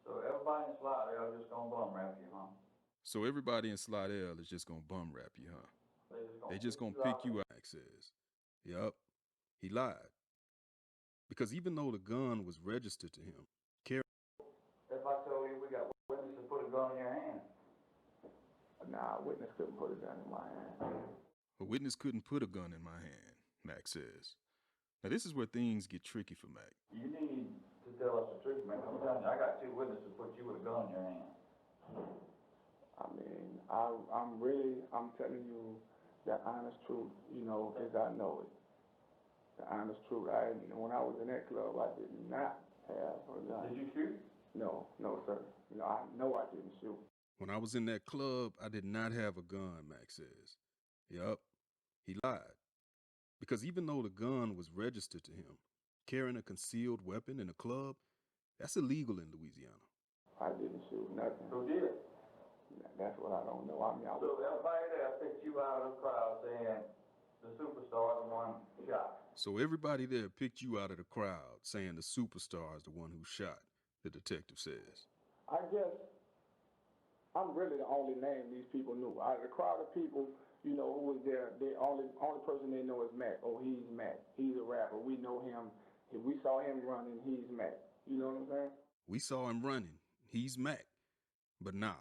S10: So everybody in Slidell just gonna bum rap you, huh?
S7: So everybody in Slidell is just gonna bum rap you, huh? They just gonna pick you out, Mac says. Yup, he lied. Because even though the gun was registered to him,
S10: If I told you we got witnesses to put a gun in your hand?
S6: Nah, a witness couldn't put a gun in my hand.
S7: a witness couldn't put a gun in my hand, Mac says. Now this is where things get tricky for Mac.
S10: You need to tell us the truth, man. I'm telling you, I got 2 witnesses to put you with a gun in your hand.
S6: I mean, I'm telling you the honest truth, you know, as I know it. The honest truth. When I was in that club, I did not have a gun.
S10: Did you shoot?
S6: No, sir. You know, I know I didn't shoot.
S7: When I was in that club, I did not have a gun, Mac says. Yup, he lied. Because even though the gun was registered to him, carrying a concealed weapon in a club, that's illegal in Louisiana.
S6: I didn't shoot nothing.
S10: Who did?
S6: That's what I don't know. I mean,
S10: So everybody there picked you out of the crowd saying the superstar is the one shot.
S7: So everybody there picked you out of the crowd, saying the superstar is the one who shot, the detective says.
S6: I guess I'm really the only name these people knew. Out of the crowd of people, you know, who was there, the only person they know is Mac. Oh, he's Mac. He's a rapper. We know him. If we saw him running, he's Mac. You know what I'm saying?
S7: We saw him running. He's Mac. But nah,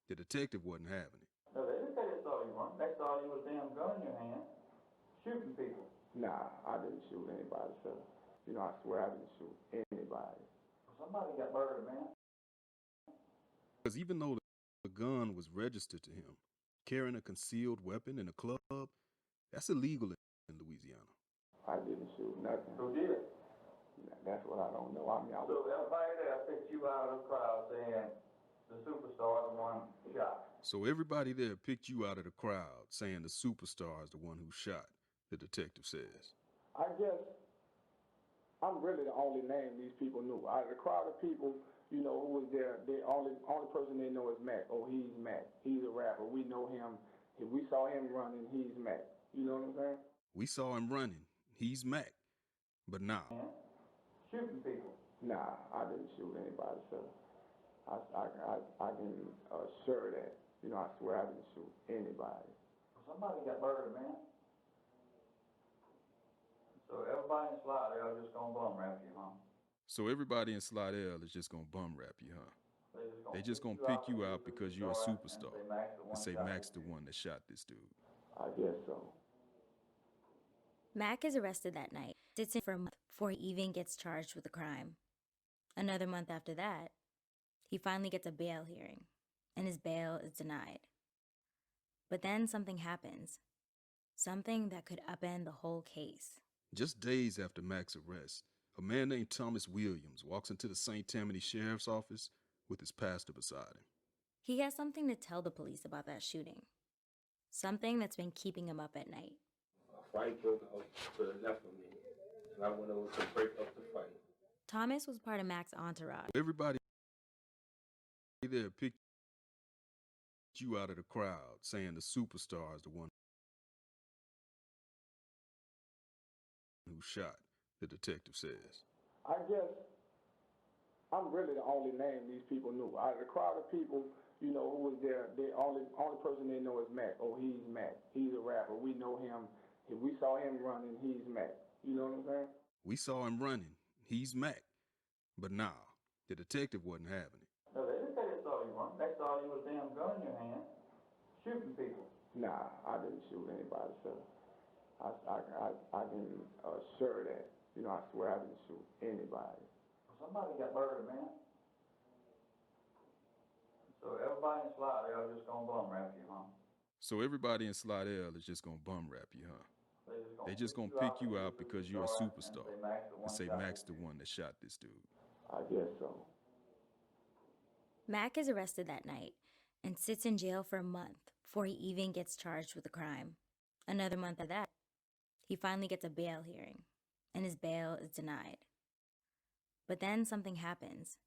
S7: the detective wasn't having it.
S10: No, they didn't say they saw you run. They saw you with a damn gun in your hand, shooting people.
S6: Nah, I didn't shoot anybody, sir. You know, I swear I didn't shoot anybody.
S10: Somebody got murdered, man.
S7: Because even though the gun was registered to him, carrying a concealed weapon in a club, that's illegal in Louisiana.
S6: I didn't shoot nothing.
S10: Who did?
S6: That's what I don't know. I mean,
S10: So everybody there picked you out of the crowd saying the superstar is the one shot.
S7: So everybody there picked you out of the crowd, saying the superstar is the one who shot, the detective says.
S6: I guess I'm really the only name these people knew. Out of the crowd of people, you know, who was there, the only person they know is Mac. Oh, he's Mac. He's a rapper. We know him. If we saw him running, he's Mac. You know what I'm saying?
S7: We saw him running. He's Mac. But nah.
S10: Shooting people.
S6: Nah, I didn't shoot anybody, sir. I can assure that. You know, I swear I didn't shoot anybody.
S10: Somebody got murdered, man. So everybody in Slidell just gonna bum rap you, huh?
S7: So everybody in Slidell is just gonna bum rap you, huh? They just gonna pick you out because you're a superstar and say Mac's the one that shot this dude.
S6: I guess so.
S11: Mac is arrested that night, sits in for a month before he even gets charged with a crime. Another month after that, he finally gets a bail hearing, and his bail is denied. But then something happens, something that could upend the whole case.
S7: Just days after Mac's arrest, a man named Thomas Williams walks into the St. Tammany Sheriff's Office with his pastor beside him.
S11: He has something to tell the police about that shooting, something that's been keeping him up at night.
S12: A fight broke out to the left of me, and I went over to break up the fight.
S11: Thomas was part of Mac's entourage.
S7: Everybody there picked you out of the crowd, saying the superstar is the one who shot, the detective says.
S6: I guess I'm really the only name these people knew. Out of the crowd of people,
S10: you know, who was there. The only person they know is Mac. Oh, he's Mac. He's a rapper. We know him. If we saw him running, he's Mac. You know what I'm saying?
S7: We saw him running. He's Mac. But nah, the detective wasn't having it.
S10: No, they didn't say they saw you run. They saw you with a damn gun in your hand, shooting people. Nah, I didn't shoot anybody, sir. I can assure that. You know, I swear I didn't shoot anybody. Somebody got murdered, man. So everybody in Slidell just gonna bum rap you, huh?
S7: So everybody in Slidell is just gonna bum rap you, huh? They just gonna pick you out because you're a superstar and say Mac's the one that shot this dude.
S10: I guess so.
S11: Mac is arrested that night and sits in jail for a month before he even gets charged with a crime. Another month of that, he finally gets a bail hearing, and his bail is denied. But then something happens.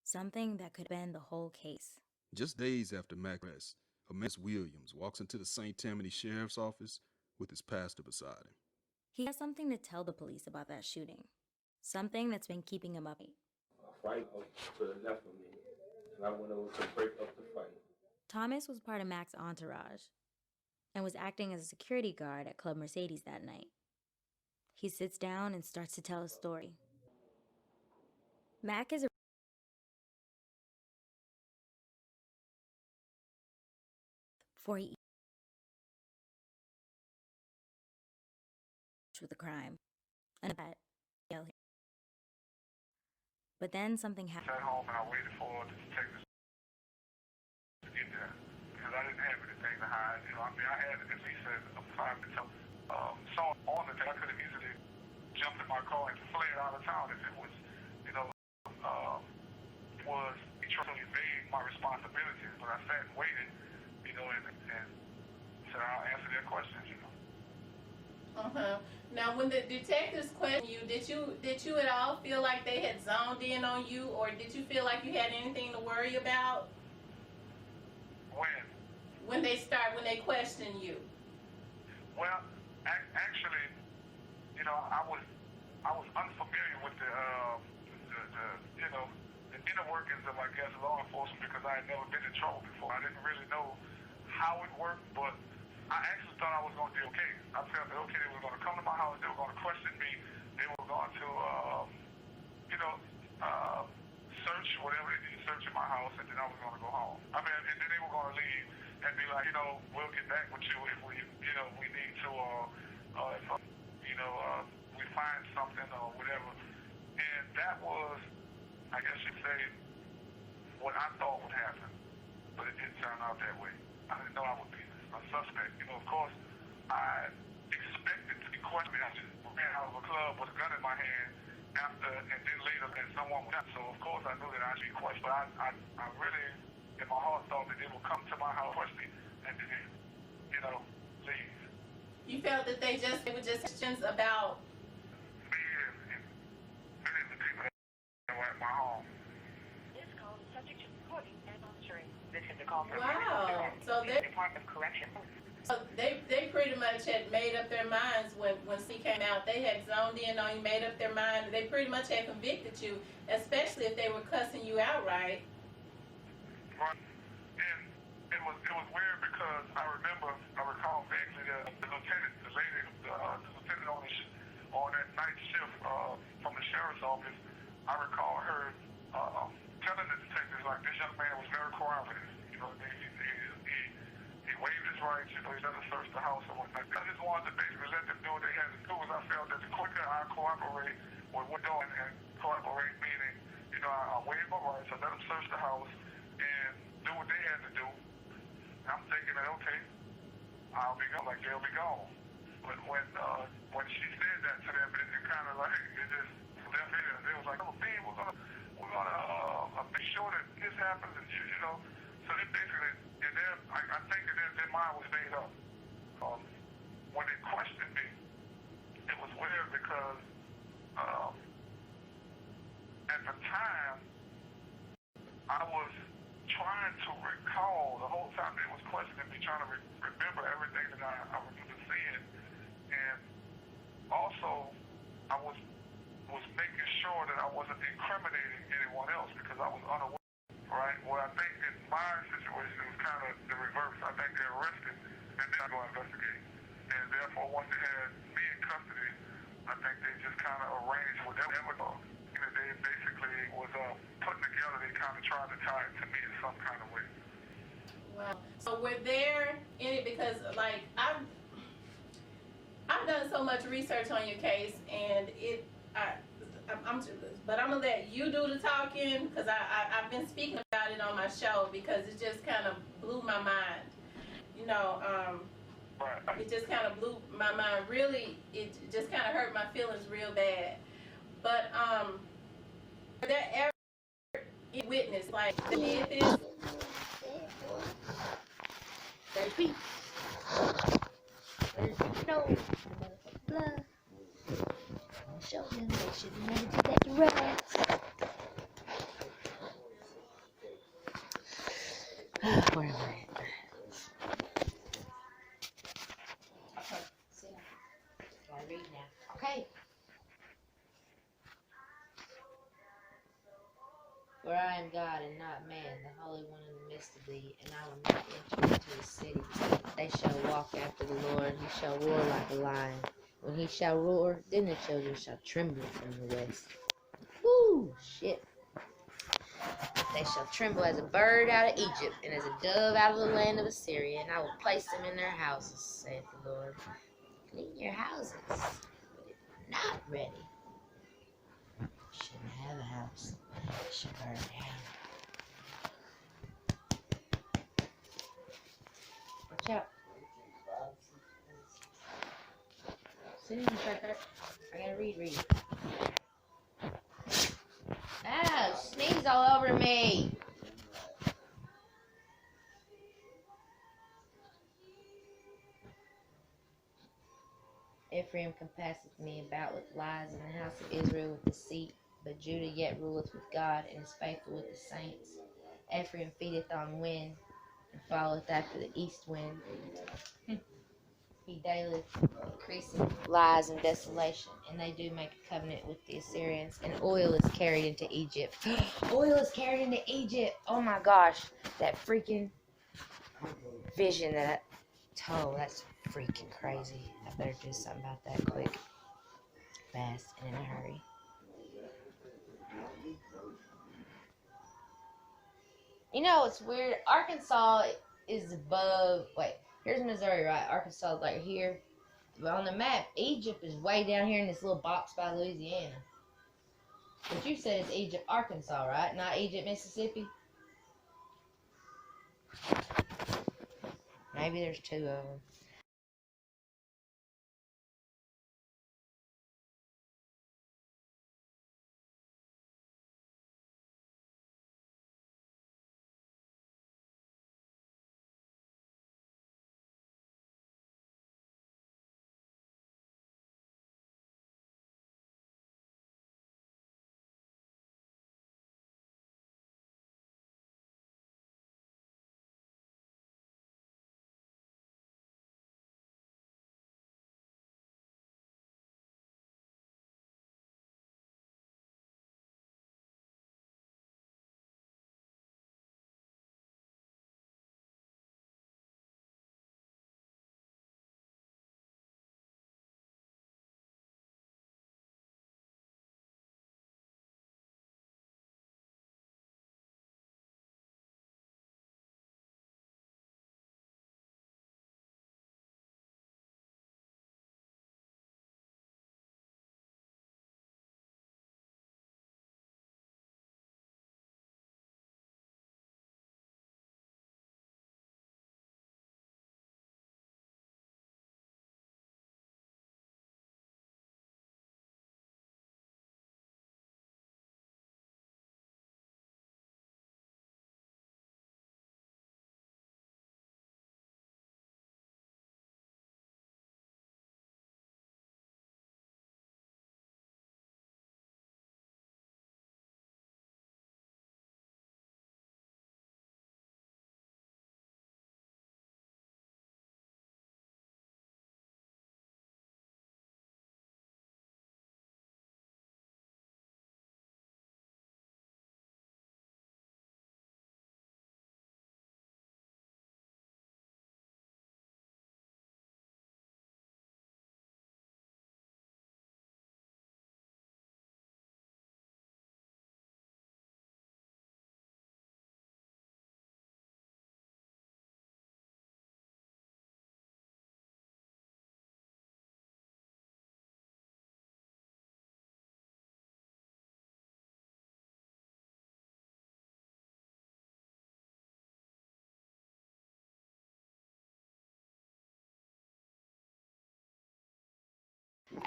S11: Something that could bend the whole case.
S7: Just days after Mac's arrest, Miss Williams walks into the St. Tammany Sheriff's Office with his pastor beside him.
S11: He has something to tell the police about that shooting. Something that's been keeping him up.
S12: A fight to the left of me, and I went over to break up the fight.
S11: Thomas was part of Mac's entourage and was acting as a security guard at Club Mercedes that night. He sits down and starts to tell his story. Mac is before he with a crime and that. But then something happened.
S6: At home and I waited for the detectives to get there because I didn't have anything to hide. You know, I mean, I had at least a 5 minutes. So on the day, I could have easily jumped in my car and fled out of town if it was, you know, was truly vague my responsibilities. But I sat and waited, you know, and said I'll answer their questions, you know.
S2: Now, when the detectives questioned you, did you at all feel like they had zoned in on you, or did you feel like you had anything to worry about? When they question you.
S6: Well, actually, you know, I was unfamiliar with the you know, the inner workings of, I guess, law enforcement because I had never been in trouble before. I didn't really know how it worked, but I actually thought I was going to be okay. I felt that, okay, they were going to come to my house, they were going to question me, they were going to, you know, search whatever they needed to search in my house, and then I was going to go home. I mean, and then they were going to leave and be like, you know, we'll get back with you if we, you know, we need to, if, you know, we find something or whatever. And that was, I guess you'd say, what I thought would happen, but it didn't turn out that way. I didn't know I would be a suspect. You know, of course, I expected to be questioned. I just ran out of a club with a gun in my hand after, and then later that someone was out. So, of course, I knew that I'd be questioned. But I really, in my heart, thought that they would come to my house, question me, and then, you know, leave.
S2: You felt that they were just questions about
S6: me and many of the people that were at my home.
S13: This call is subject to recording and monitoring. This is a call from
S2: wow. So
S13: the Department of Corrections.
S2: So they pretty much had made up their minds when C came out. They had zoned in on you, made up their mind. They pretty much had convicted you, especially if they were cussing you out, right?
S6: Right. And it was weird because I recall vaguely the lieutenant, the lady, the lieutenant on that night shift from the sheriff's office. I recall her telling the detectives like this young man was very cooperative. You know, he waived his rights. You know, he doesn't search the house or whatnot. I just wanted to basically let them do what they had to do. As I felt that the quicker I cooperate with what they're doing, and cooperate meaning, you know, I waive my rights. I let them search the house and do what they had to do. I'm thinking that okay, I'll be gone. Like they'll be gone. But when she said that to them, it kind of like it just left it. They was like, oh, B, we're gonna make sure that this happens, and you know. So they basically, and I think that their mind was made up. When they questioned me, it was weird because at the time I was trying to recall the whole time they was questioning me, trying to remember everything that I remember seeing, and also I was making sure that I wasn't incriminating anyone else because I was unaware. right? Well, I think in my situation, it was kind of the reverse. I think they arrested and then go investigate. And therefore, once they had me in custody, I think they just kind of arranged whatever. You know, they basically was putting together, they kind of tried to tie it to me in some kind of way.
S2: Wow. So were there any, because like I've done so much research on your case, and but I'm gonna let you do the talking, because I've been speaking about it on my show because it just kind of blew my mind. You know, it just kind of blew my mind. Really, it just kind of hurt my feelings real bad. But were there ever any witness like that did this?
S1: 30 feet. No. Blood. Show them they should never do that to rats. Where am I at? Sit down. Gotta read now. Okay. For I am God and not man, the Holy One in the midst of thee, and I will not enter into the city. They shall walk after the Lord, he shall roar like a lion. When he shall roar, then the children shall tremble from the west. Woo! Shit. They shall tremble as a bird out of Egypt, and as a dove out of the land of Assyria, and I will place them in their houses, saith the Lord. Clean your houses, but if not ready, you shouldn't have a house. It should burn down. Watch out. Sit in, Tucker. I gotta read. Ah, sneeze all over me. Ephraim compasseth me about with lies, and the house of Israel with deceit. But Judah yet ruleth with God, and is faithful with the saints. Ephraim feedeth on wind, and followeth after the east wind. He daily increaseth lies and desolation, and they do make a covenant with the Assyrians, and oil is carried into Egypt. Oil is carried into Egypt! Oh my gosh, that freaking vision that I told, that's freaking crazy. I better do something about that quick, fast, and in a hurry. You know, it's weird. Arkansas is above, wait, here's Missouri, right? Arkansas is like here. But on the map, Egypt is way down here in this little box by Louisiana. But you said it's Egypt, Arkansas, right? Not Egypt, Mississippi? Maybe there's two of them.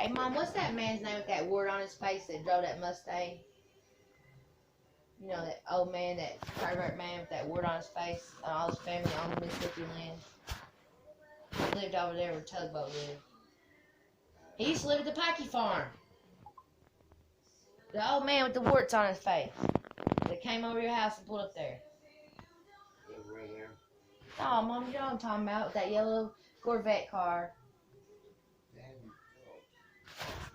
S1: Hey, Mom, what's that man's name with that wart on his face that drove that Mustang? You know, that old man, that pervert man with that wart on his face, and all his family on Mississippi land. He lived over there where Tugboat lived. He used to live at the Packy farm. The old man with the warts on his face that came over your house and pulled up there. Oh, Mom, you know what I'm talking about, with that yellow Corvette car.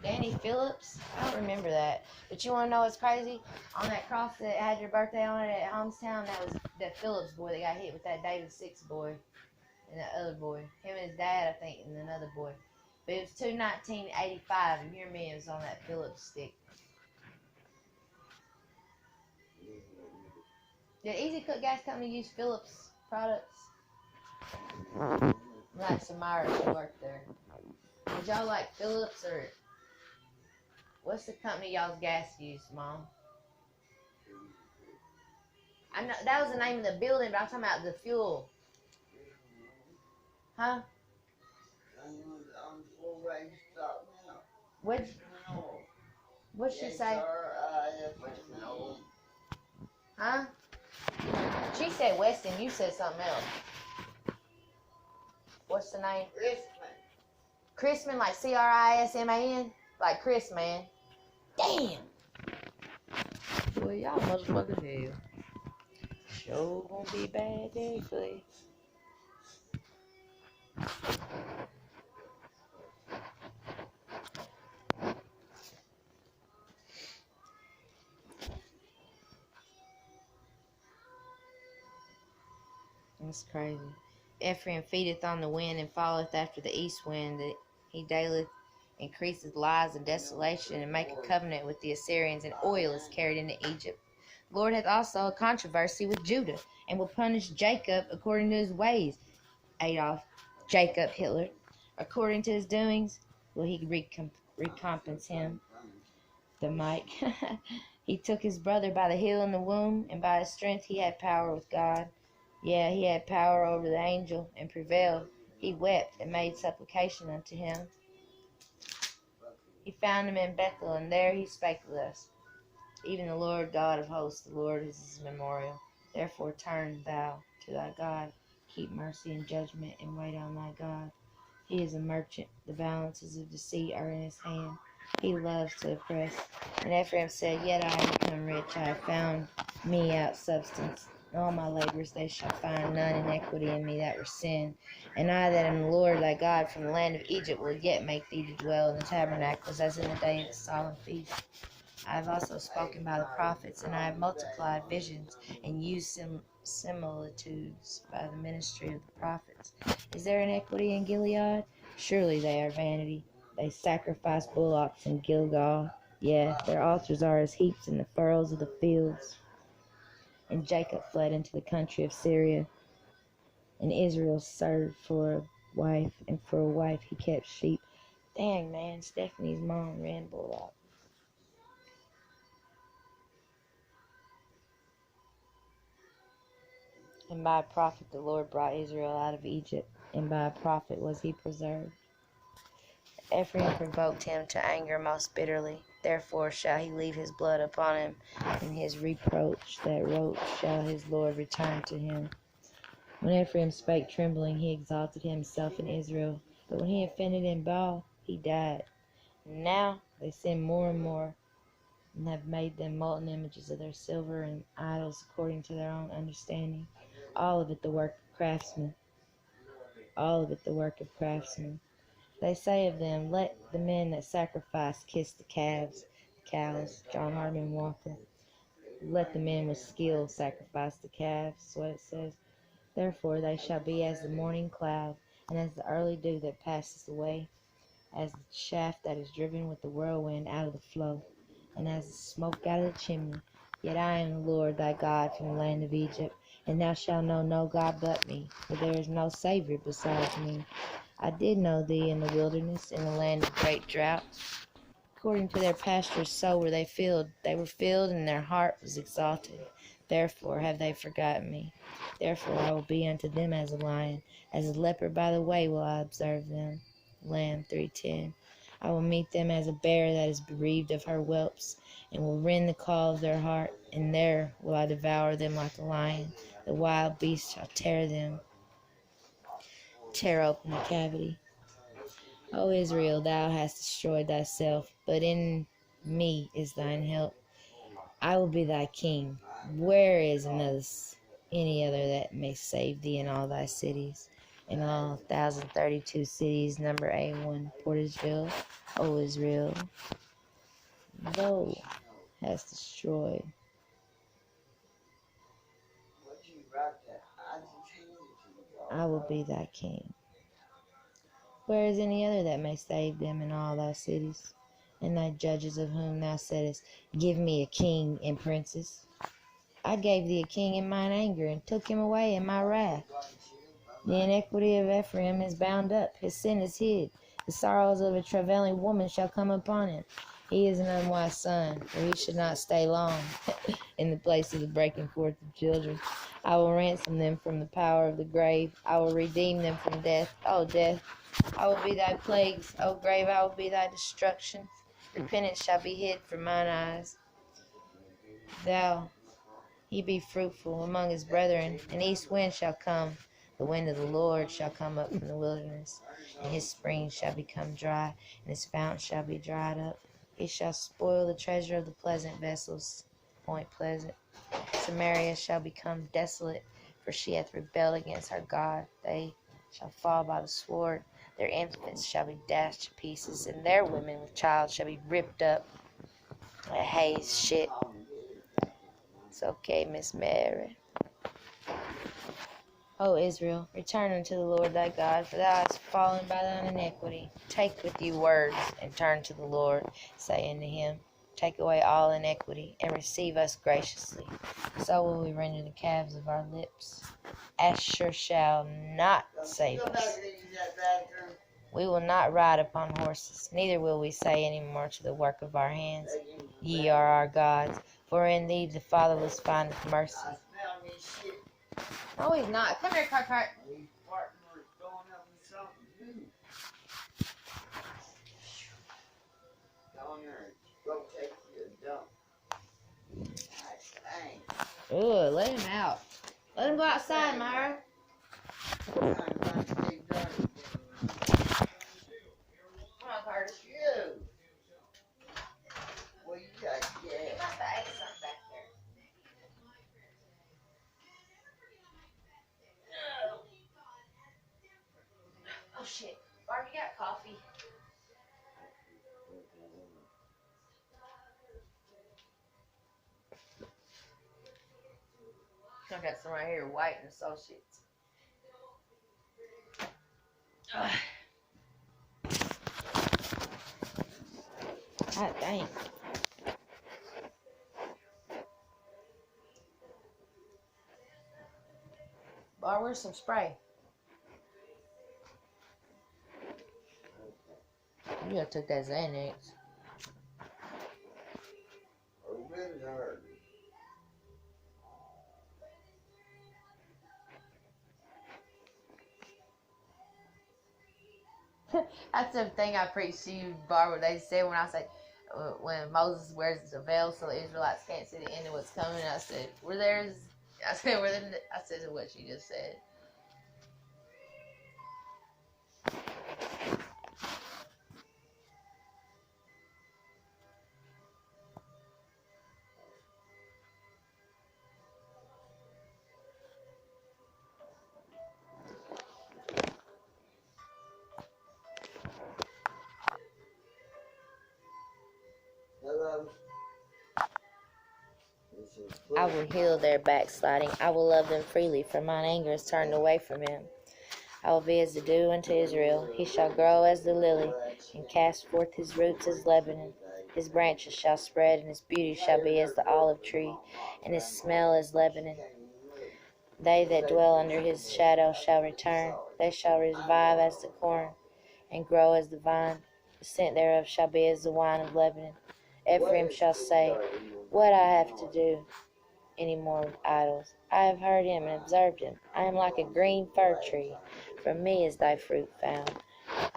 S1: Danny Phillips? I don't remember that. But you want to know what's crazy? On that cross that had your birthday on it at Homestown, that was that Phillips boy that got hit with that David Six boy. And that other boy. Him and his dad, I think, and another boy. But it was 1985. You hear me? It was on that Phillips stick. Did Easy Cook Gas Company use Phillips products? Like Samara, she worked there. Did y'all like Phillips or what's the company y'all's gas used, Mom? I know that was the name of the building, but I'm talking about the fuel. Huh? What'd she say? Huh? She said Weston, you said something else. What's the name? Chrisman, like Chrisman? Like Chris, man. Damn! Well, y'all motherfuckers hell. Sure gonna be bad day for you. That's crazy. Ephraim feedeth on the wind and falleth after the east wind, that he daily increaseth lies and desolation, and maketh covenant with the Assyrians, and oil is carried into Egypt. The Lord hath also a controversy with Judah, and will punish Jacob according to his ways. Adolf, Jacob, Hitler, according to his doings, will he recompense him. The Mike. He took his brother by the heel in the womb, and by his strength he had power with God. Yeah, he had power over the angel, and prevailed. He wept and made supplication unto him. He found him in Bethel, and there he spake thus. Even the Lord God of hosts, the Lord is his memorial. Therefore turn thou to thy God, keep mercy and judgment, and wait on thy God. He is a merchant, the balances of deceit are in his hand. He loves to oppress. And Ephraim said, Yet I am become rich, I have found me out substance. In all my labors they shall find none iniquity in me that were sin. And I that am the Lord thy God from the land of Egypt will yet make thee to dwell in the tabernacles as in the day of the solemn feast. I have also spoken by the prophets, and I have multiplied visions, and used similitudes by the ministry of the prophets. Is there iniquity in Gilead? Surely they are vanity. They sacrifice bullocks in Gilgal. Yeah, their altars are as heaps in the furrows of the fields. And Jacob fled into the country of Syria, and Israel served for a wife, and for a wife he kept sheep. Dang, man, Stephanie's mom ran bullock. And by a prophet the Lord brought Israel out of Egypt, and by a prophet was he preserved. Ephraim provoked him to anger most bitterly. Therefore shall he leave his blood upon him, and his reproach that wrote shall his Lord return to him. When Ephraim spake trembling, he exalted himself in Israel. But when he offended in Baal, he died. And now they sin more and more, and have made them molten images of their silver and idols according to their own understanding. All of it the work of craftsmen. All of it the work of craftsmen. They say of them, Let the men that sacrifice kiss the cows. John Harmon Walker. Let the men with skill sacrifice the calves. That's what it says. Therefore they shall be as the morning cloud, and as the early dew that passes away, as the shaft that is driven with the whirlwind out of the flow, and as the smoke out of the chimney. Yet I am the Lord thy God from the land of Egypt, and thou shalt know no God but me, for there is no Savior besides me. I did know thee in the wilderness, in the land of great drought. According to their pastures so were they filled. They were filled, and their heart was exalted. Therefore have they forgotten me. Therefore I will be unto them as a lion. As a leopard by the way will I observe them. Lamb 3:10. I will meet them as a bear that is bereaved of her whelps, and will rend the caul of their heart, and there will I devour them like a lion. The wild beast shall tear open the cavity. O Israel, thou hast destroyed thyself, but in me is thine help. I will be thy king. Where is any other that may save thee in all thy cities? In all 1,032 cities, number A1, Portageville, O Israel, thou hast destroyed. I will be thy king. Where is any other that may save them in all thy cities? And thy judges of whom thou saidst, give me a king and princes. I gave thee a king in mine anger, and took him away in my wrath. The iniquity of Ephraim is bound up, his sin is hid. The sorrows of a travailing woman shall come upon him. He is an unwise son, for he should not stay long in the place of the breaking forth of children. I will ransom them from the power of the grave. I will redeem them from death. O death, I will be thy plagues. O grave, I will be thy destruction. Repentance shall be hid from mine eyes. He be fruitful among his brethren. An east wind shall come. The wind of the Lord shall come up from the wilderness. And his springs shall become dry, and his fountain shall be dried up. He shall spoil the treasure of the pleasant vessels. Point Pleasant. Samaria shall become desolate, for she hath rebelled against her God. They shall fall by the sword. Their infants shall be dashed to pieces, and their women with child shall be ripped up. Hay's shit. It's okay, Miss Mary. O Israel, return unto the Lord thy God, for thou hast fallen by thine iniquity. Take with you words, and turn to the Lord, say unto him, take away all iniquity, and receive us graciously. So will we render the calves of our lips. Asher shall not save us. We will not ride upon horses, neither will we say any more to the work of our hands, ye are our gods, for in thee the fatherless findeth mercy. No, he's not. Come here, Cart. Ugh, let him out. Let him go outside, Myra. Come on, Carter. What you got? Yeah. You must have ate something back there. Oh shit. Barb, you got coffee? I got some right here, White and Associates. God dang. Bar, where's some spray? You gotta take that Xanax. Really hard. That's the thing I preached to you, Barbara. They said when I said, when Moses wears the veil so the Israelites can't see the end of what's coming, I said, I said what she just said. I will heal their backsliding. I will love them freely, for mine anger is turned away from him. I will be as the dew unto Israel. He shall grow as the lily, and cast forth his roots as Lebanon. His branches shall spread, and his beauty shall be as the olive tree, and his smell as Lebanon. They that dwell under his shadow shall return. They shall revive as the corn, and grow as the vine. The scent thereof shall be as the wine of Lebanon. Ephraim shall say, what I have to do any more with idols? I have heard him and observed him. I am like a green fir tree. From me is thy fruit found.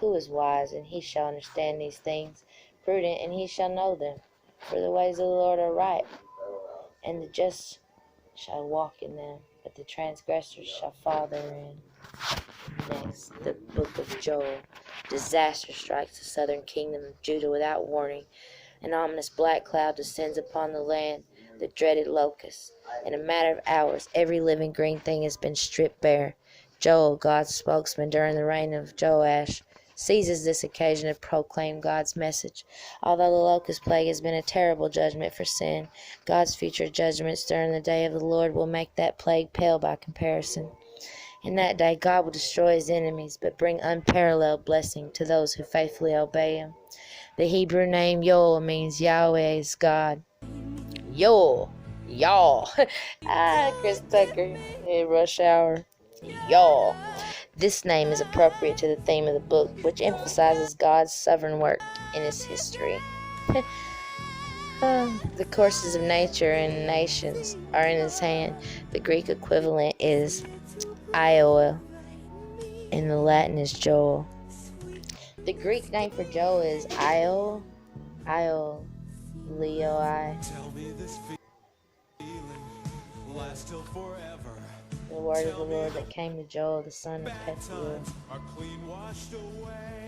S1: Who is wise, and he shall understand these things? Prudent, and he shall know them. For the ways of the Lord are right, and the just shall walk in them, but the transgressors shall fall therein. Next, the book of Joel. Disaster strikes the southern kingdom of Judah without warning. An ominous black cloud descends upon the land, the dreaded locust. In a matter of hours, every living green thing has been stripped bare. Joel, God's spokesman during the reign of Joash, seizes this occasion to proclaim God's message. Although the locust plague has been a terrible judgment for sin, God's future judgments during the day of the Lord will make that plague pale by comparison. In that day, God will destroy his enemies, but bring unparalleled blessing to those who faithfully obey him. The Hebrew name Yoel means Yahweh is God. Yoel. Y'all. Chris Tucker in Rush Hour. Y'all. This name is appropriate to the theme of the book, which emphasizes God's sovereign work in his history. The courses of nature and nations are in his hand. The Greek equivalent is Ioel, and the Latin is Joel. The Greek name for Joel is Ioel, Leoi. The word of the Lord that came to Joel, the son of Pethuel.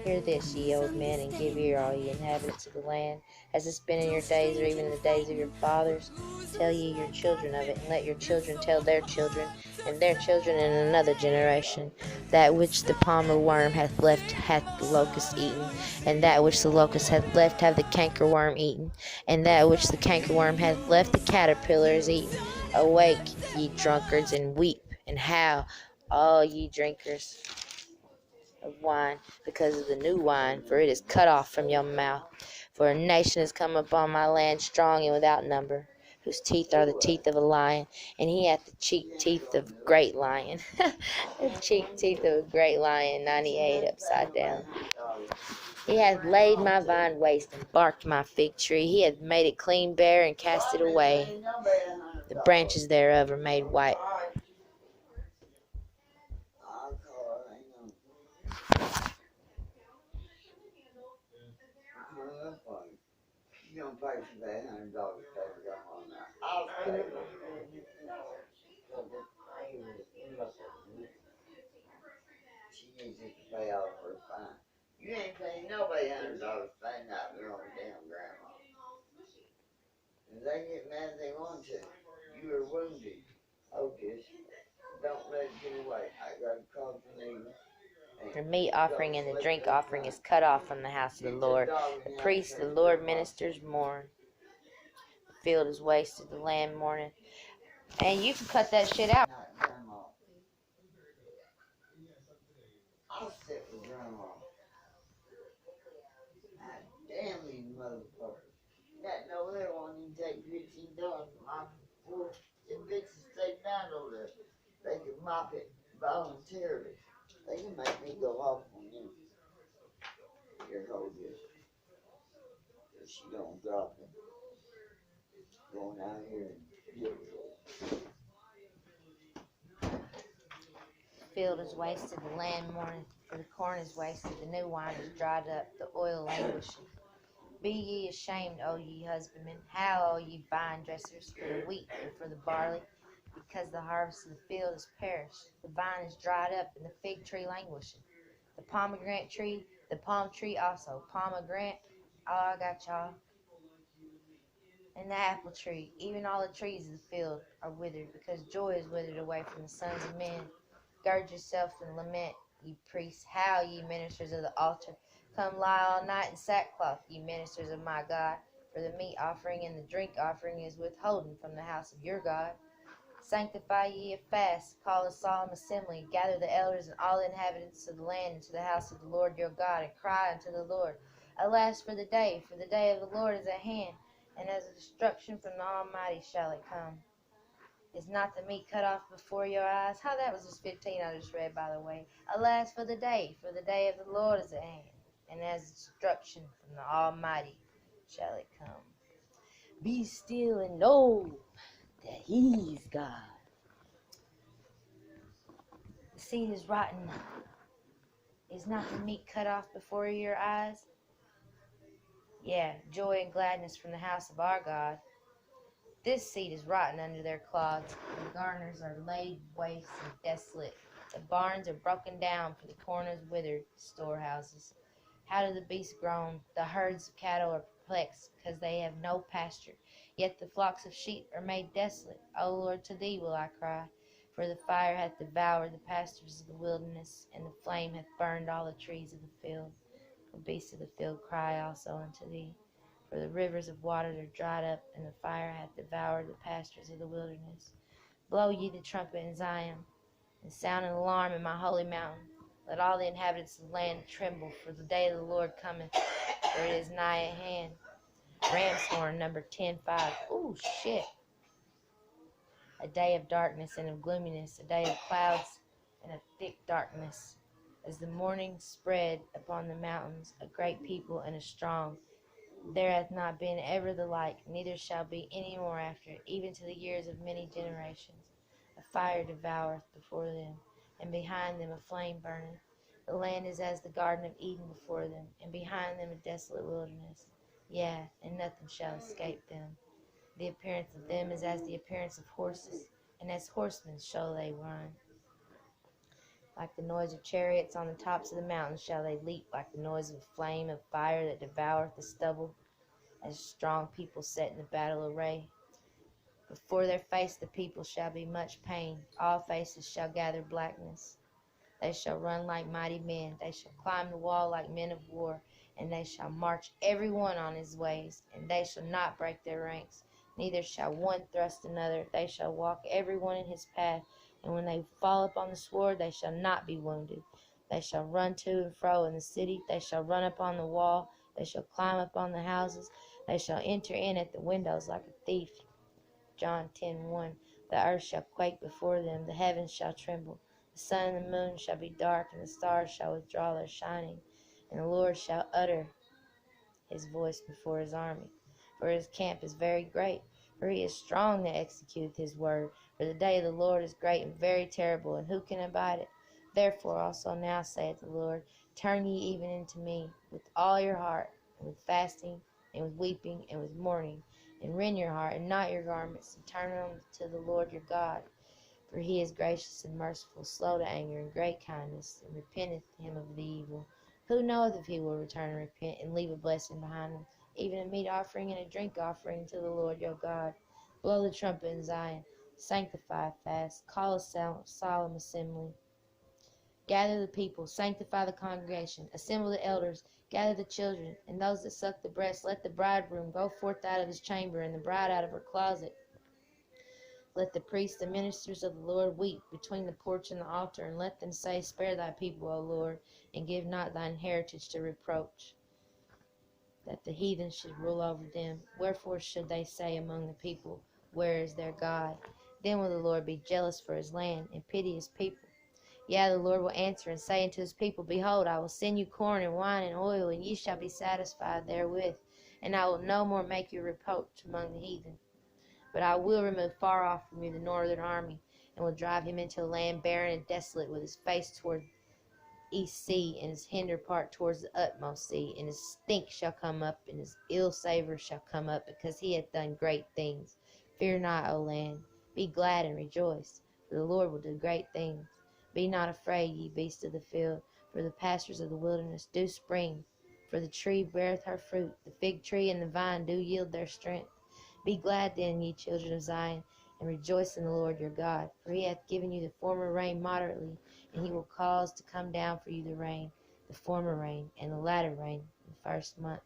S1: Hear this, ye old men, and give ear, all ye inhabitants of the land. Has this been in your days, or even in the days of your fathers? Tell ye your children of it, and let your children tell their children, and their children in another generation. That which the palmer worm hath left hath the locust eaten, and that which the locust hath left hath the cankerworm eaten, and that which the cankerworm hath left the caterpillar is eaten. Awake, ye drunkards, and weep, and howl, all ye drinkers of wine, because of the new wine, for it is cut off from your mouth. For a nation has come upon my land, strong and without number, whose teeth are the teeth of a lion, and he hath the cheek teeth of a great lion. The cheek teeth of a great lion, 98 upside down. He hath laid my vine waste, and barked my fig tree. He hath made it clean bare, and cast it away. The branches thereof are made white.
S14: You don't pay for that $100 paper on there. I'll pay for it. She needs it to pay off her fine. You ain't paying nobody $100 paying out their own damn grandma. And they get mad if they want to. You are wounded. Otis, don't let it get away. I got a call from you.
S1: The meat offering and the drink offering is cut off from the house of the Lord. The priests, the Lord ministers mourn. The field is wasted, the land mourneth. And you can cut that shit out.
S14: I'll sit with grandma. God damn these motherfuckers. That no there won't even take $15 to mop the floor. Them bitches stay down over there. They can mop it voluntarily. They can make me go off on you. Here, hold this. If she don't drop it. Going out here and deal with it.
S1: The field is wasted, the land mourneth, for the corn is wasted, the new wine is dried up, the oil languisheth. Be ye ashamed, O ye husbandmen, howl, O ye vine dressers, for the wheat and for the barley, because the harvest of the field is perished. The vine is dried up, and the fig tree languisheth. The pomegranate tree, the palm tree also, pomegranate, oh, I got y'all. And the apple tree, even all the trees of the field are withered, because joy is withered away from the sons of men. Gird yourself and lament, ye priests, howl, ye ministers of the altar. Come lie all night in sackcloth, ye ministers of my God, for the meat offering and the drink offering is withholden from the house of your God. Sanctify ye a fast, call a solemn assembly, gather the elders and all the inhabitants of the land into the house of the Lord your God, and cry unto the Lord. Alas for the day of the Lord is at hand, and as a destruction from the Almighty shall it come. Is not the meat cut off before your eyes? How, that was just 15 I just read, by the way. Alas for the day of the Lord is at hand, and as destruction from the Almighty shall it come. Be still and know that He's God. The seed is rotten. Is not the meat cut off before your eyes? Yeah, joy and gladness from the house of our God. This seed is rotten under their clods. The garners are laid waste and desolate. The barns are broken down, for the corn is withered, storehouses. How do the beasts groan? The herds of cattle are perplexed, because they have no pasture. Yet the flocks of sheep are made desolate. O Lord, to thee will I cry. For the fire hath devoured the pastures of the wilderness, and the flame hath burned all the trees of the field. The beasts of the field cry also unto thee. For the rivers of water are dried up, and the fire hath devoured the pastures of the wilderness. Blow ye the trumpet in Zion, and sound an alarm in my holy mountain. Let all the inhabitants of the land tremble, for the day of the Lord cometh, for it is nigh at hand. Ram's horn, number 10:5. Ooh, shit. A day of darkness and of gloominess, a day of clouds and of thick darkness. As the morning spread upon the mountains, a great people and a strong. There hath not been ever the like, neither shall be any more after it, even to the years of many generations. A fire devoureth before them, and behind them a flame burneth. The land is as the Garden of Eden before them, and behind them a desolate wilderness. Yea, and nothing shall escape them. The appearance of them is as the appearance of horses, and as horsemen shall they run. Like the noise of chariots on the tops of the mountains shall they leap, like the noise of a flame of fire that devoureth the stubble, as strong people set in the battle array. Before their face the people shall be much pain, all faces shall gather blackness. They shall run like mighty men, they shall climb the wall like men of war, and they shall march every one on his ways, and they shall not break their ranks, neither shall one thrust another. They shall walk every one in his path, and when they fall upon the sword, they shall not be wounded. They shall run to and fro in the city, they shall run upon the wall, they shall climb upon the houses, they shall enter in at the windows like a thief. John 10:1. The earth shall quake before them, the heavens shall tremble. The sun and the moon shall be dark, and the stars shall withdraw their shining. And the Lord shall utter his voice before his army. For his camp is very great, for he is strong that executeth his word. For the day of the Lord is great and very terrible, and who can abide it? Therefore also now saith the Lord, turn ye even unto me with all your heart, and with fasting, and with weeping, and with mourning, and rend your heart, and not your garments, and turn unto the Lord your God. For he is gracious and merciful, slow to anger, and great kindness, and repenteth him of the evil. Who knoweth if he will return and repent, and leave a blessing behind him, even a meat offering and a drink offering to the Lord your God? Blow the trumpet in Zion, sanctify a fast, call a solemn assembly. Gather the people, sanctify the congregation, assemble the elders, gather the children, and those that suck the breast. Let the bridegroom go forth out of his chamber, and the bride out of her closet. Let the priests, the ministers of the Lord, weep between the porch and the altar, and let them say, spare thy people, O Lord, and give not thine heritage to reproach, that the heathen should rule over them. Wherefore should they say among the people, where is their God? Then will the Lord be jealous for his land, and pity his people. Yea, the Lord will answer and say unto his people, behold, I will send you corn and wine and oil, and ye shall be satisfied therewith. And I will no more make you reproach among the heathen. But I will remove far off from you the northern army, and will drive him into a land barren and desolate, with his face toward east sea, and his hinder part towards the utmost sea. And his stink shall come up, and his ill savour shall come up, because he hath done great things. Fear not, O land, be glad and rejoice, for the Lord will do great things. Be not afraid, ye beasts of the field, for the pastures of the wilderness do spring. For the tree beareth her fruit, the fig tree and the vine do yield their strength. Be glad then, ye children of Zion, and rejoice in the Lord your God. For he hath given you the former rain moderately, and he will cause to come down for you the rain, the former rain, and the latter rain, in the first month.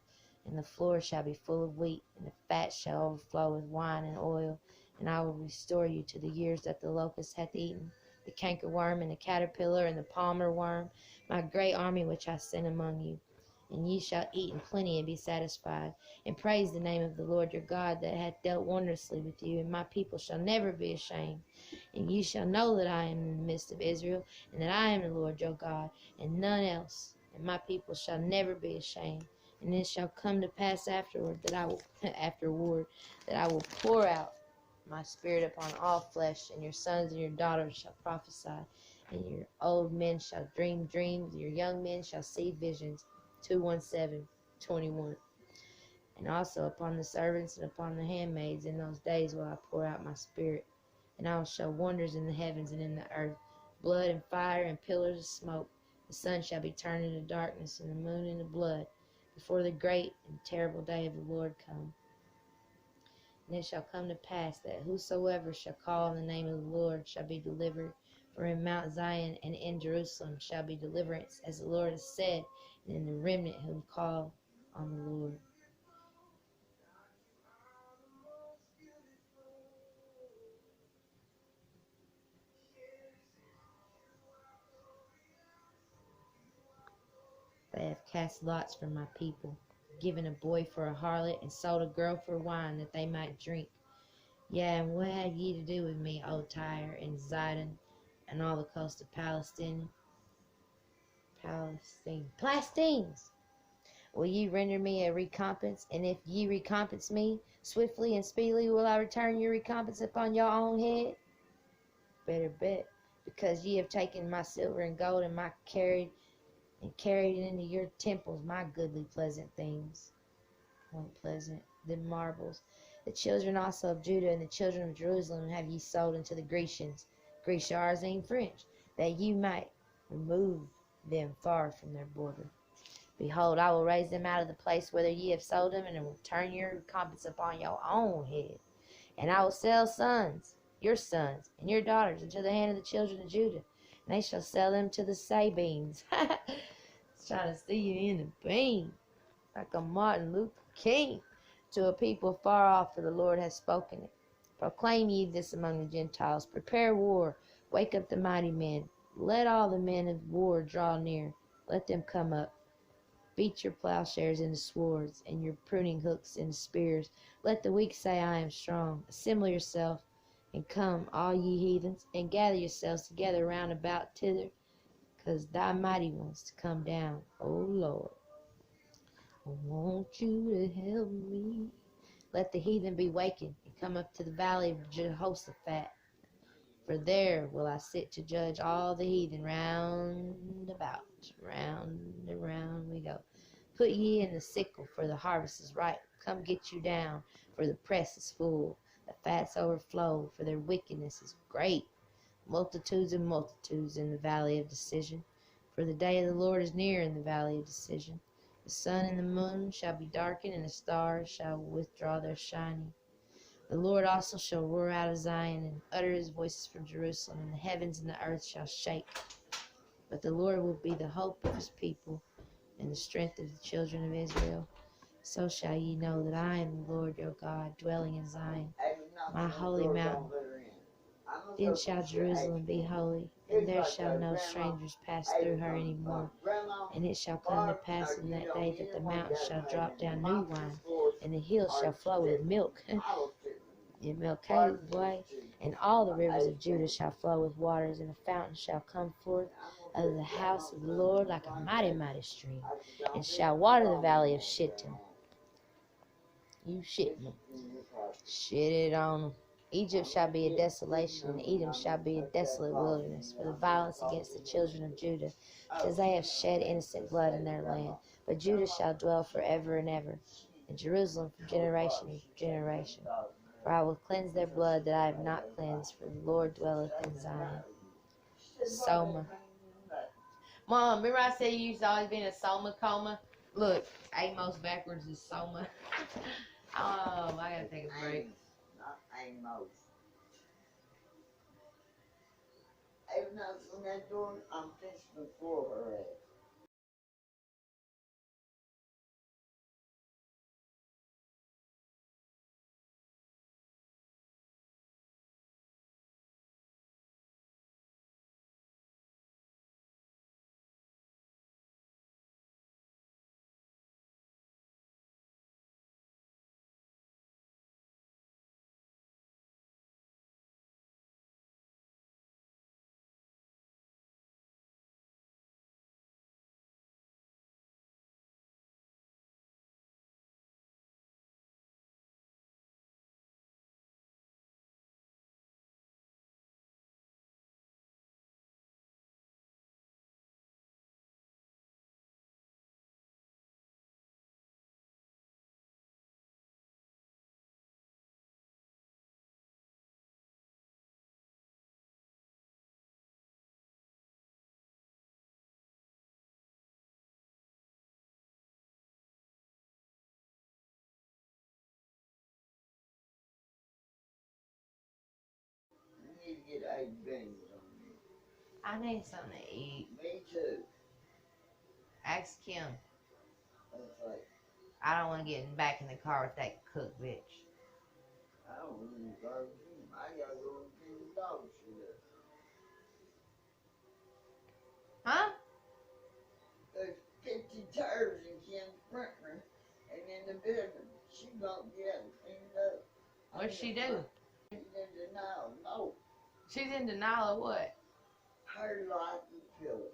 S1: And the floor shall be full of wheat, and the fat shall overflow with wine and oil. And I will restore you to the years that the locust hath eaten, the cankerworm, and the caterpillar, and the palmer worm, my great army which I sent among you. And ye shall eat in plenty and be satisfied, and praise the name of the Lord your God, that hath dealt wondrously with you. And my people shall never be ashamed. And ye shall know that I am in the midst of Israel, and that I am the Lord your God, and none else. And my people shall never be ashamed. And it shall come to pass afterward that I will pour out my spirit upon all flesh, and your sons and your daughters shall prophesy, and your old men shall dream dreams, your young men shall see visions. 2:17-21. And also upon the servants and upon the handmaids in those days will I pour out my spirit, and I will show wonders in the heavens and in the earth, blood and fire and pillars of smoke. The sun shall be turned into darkness, and the moon into blood, before the great and terrible day of the Lord come. And it shall come to pass that whosoever shall call on the name of the Lord shall be delivered. For in Mount Zion and in Jerusalem shall be deliverance, as the Lord has said, and in the remnant whom call on the Lord. They have cast lots for my people, given a boy for a harlot, and sold a girl for wine, that they might drink. Yea, and what have ye to do with me, O Tyre and Zidon, and all the coast of Palestine? Palestines! Will ye render me a recompense? And if ye recompense me, swiftly and speedily will I return your recompense upon your own head? Better bet, because ye have taken my silver and gold, and carried into your temples my goodly pleasant things, more pleasant than marbles. The children also of Judah and the children of Jerusalem have ye sold unto the Grecians, Greciars and French, that ye might remove them far from their border. Behold, I will raise them out of the place whither ye have sold them, and will turn your recompense upon your own head. And I will sell your sons, and your daughters into the hand of the children of Judah, and they shall sell them to the Sabines. Trying to see you in the beam, like a Martin Luther King, to a people far off, for the Lord has spoken it. Proclaim ye this among the Gentiles. Prepare war. Wake up the mighty men. Let all the men of war draw near. Let them come up. Beat your plowshares into swords, and your pruning hooks into spears. Let the weak say, I am strong. Assemble yourself, and come, all ye heathens, and gather yourselves together round about thither, because thy mighty ones to come down, O Lord. I want you to help me. Let the heathen be wakened, and come up to the valley of Jehoshaphat. For there will I sit to judge all the heathen round about. Round and round we go. Put ye in the sickle, for the harvest is ripe. Come get you down, for the press is full. The fats overflow, for their wickedness is great. Multitudes and multitudes in the valley of decision. For the day of the Lord is near in the valley of decision. The sun and the moon shall be darkened, and the stars shall withdraw their shining. The Lord also shall roar out of Zion, and utter his voices from Jerusalem, and the heavens and the earth shall shake. But the Lord will be the hope of his people, and the strength of the children of Israel. So shall ye know that I am the Lord your God, dwelling in Zion, my holy mountain. Then shall Jerusalem be holy, and there shall no strangers pass through her any more. And it shall come to pass in that day that the mountains shall drop down new wine, and the hills shall flow with milk. In Melchizedek's way, and all the rivers of Judah shall flow with waters, and a fountain shall come forth out of the house of the Lord like a mighty, mighty stream, and shall water the valley of Shittim. You Shittim, shit it on them. Egypt shall be a desolation, and Edom shall be a desolate wilderness, for the violence against the children of Judah, because they have shed innocent blood in their land. But Judah shall dwell forever and ever, and Jerusalem from generation to generation. For I will cleanse their blood that I have not cleansed, for the Lord dwelleth in Zion. Soma. Mom, remember I said you used to always be in a Soma coma? Look, Amos backwards is Soma. Oh, I gotta take a break.
S14: Not Amos. Every time I open that door, I'm fixing before her ass. baked beans on me.
S1: I need something to eat.
S14: Me too.
S1: Ask Kim.
S14: That's like,
S1: I don't want to get back in the car with that cook bitch.
S14: I don't even garden him. I gotta go and clean the dog shit up.
S1: Huh?
S14: There's 50 tires in Kim's printer, and in the building, she gonna get it cleaned up.
S1: What'd she do?
S14: She's in denial. No,
S1: She's in denial of what?
S14: her life is Philip.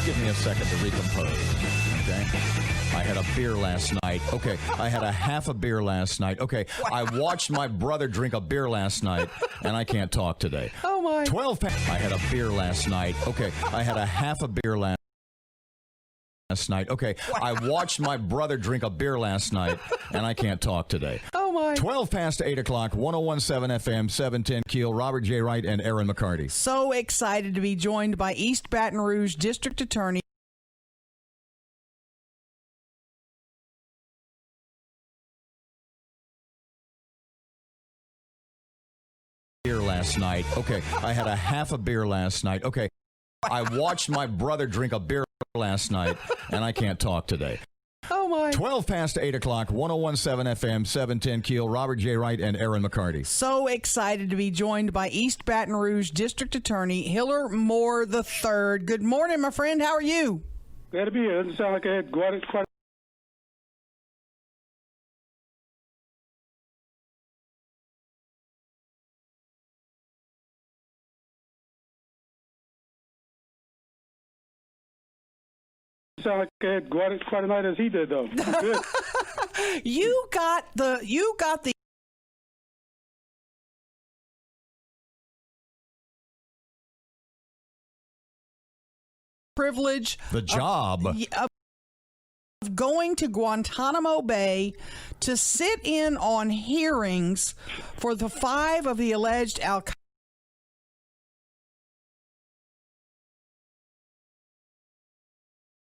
S15: give me a second to recompose, okay? I had a beer last night. Okay, I had a half a beer last night. Okay, I watched my brother drink a beer last night, and I can't talk today.
S9: Oh, my.
S15: 12 I had a beer last night. Okay, I had a half a beer last night. Okay, I watched my brother drink a beer last night, and I can't talk today.
S9: Oh, my.
S15: 12 past 8 o'clock, 1017 FM, 710 Keel, Robert J. Wright, and Aaron McCarty.
S16: So excited to be joined by East Baton Rouge District Attorney
S15: Beer last night. Okay, I had a half a beer last night. Okay, I watched my brother drink a beer last night, and I can't talk today.
S16: Oh, my.
S15: 12 past 8 o'clock, 1017 FM, 710 Keel, Robert J. Wright, and Aaron McCarty.
S16: So excited to be joined by East Baton Rouge District Attorney Hiller Moore III. Good morning, my friend. How are you?
S17: Glad to be here. Doesn't sound like I had quite sound like I had quite a night as he did, though. Good.
S16: You got the privilege,
S15: the job
S16: of going to Guantanamo Bay to sit in on hearings for the 5 of the alleged Al-Qaeda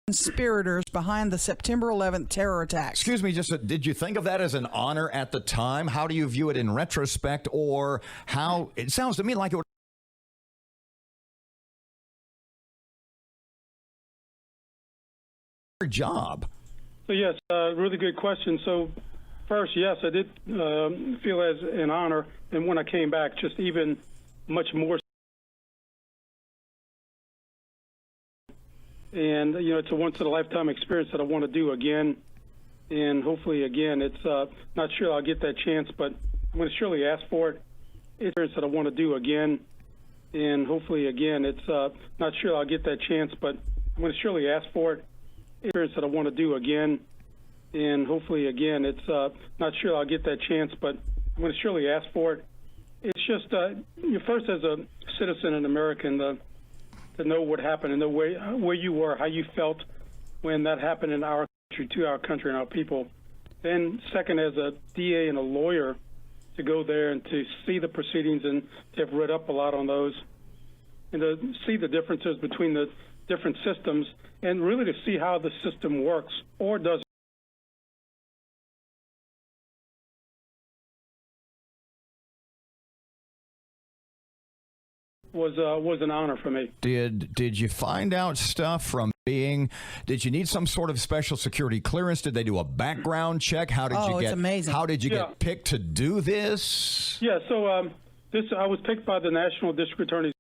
S16: conspirators behind the September 11th terror attacks.
S15: Excuse me, did you think of that as an honor at the time? How do you view it in retrospect, or how it sounds to me like it would job?
S17: So yes, really good question. So first, yes, I did feel as an honor, and when I came back, just even much more. And it's a once-in-a-lifetime experience that I want to do again, and hopefully again. It's not sure I'll get that chance, but I'm going to surely ask for it. It's an experience that I want to do again, and hopefully again. It's not sure I'll get that chance, but I'm going to surely ask for it. Experience that I want to do again, and hopefully again. It's not sure I'll get that chance, but I'm going to surely ask for it. It's just first as a citizen and American. To know what happened and know where you were, how you felt when that happened in our country, to our country and our people. Then second, as a DA and a lawyer, to go there and to see the proceedings and to have read up a lot on those, and to see the differences between the different systems, and really to see how the system works or doesn't. Was an honor for me.
S15: Did you find out stuff from being? Did you need some sort of special security clearance? Did they do a background check? How did you get?
S16: It's amazing.
S15: How did you get picked to do this?
S17: Yeah, so I was picked by the National District Attorney's.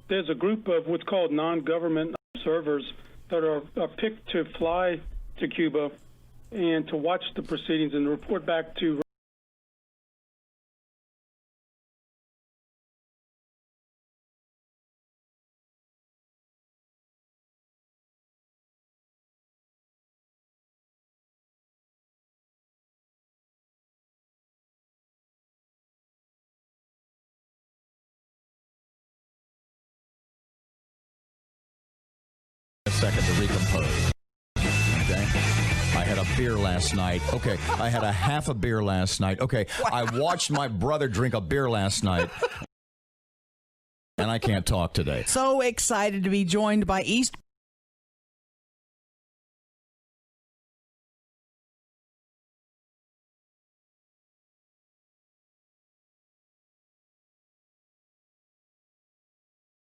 S17: There's a group of what's called non-government observers that are picked to fly to Cuba and to watch the proceedings and report back to
S15: Second to recompose. Okay. I had a beer last night. Okay. I had a half a beer last night. Okay. I watched my brother drink a beer last night, and I can't talk today.
S16: So excited to be joined by East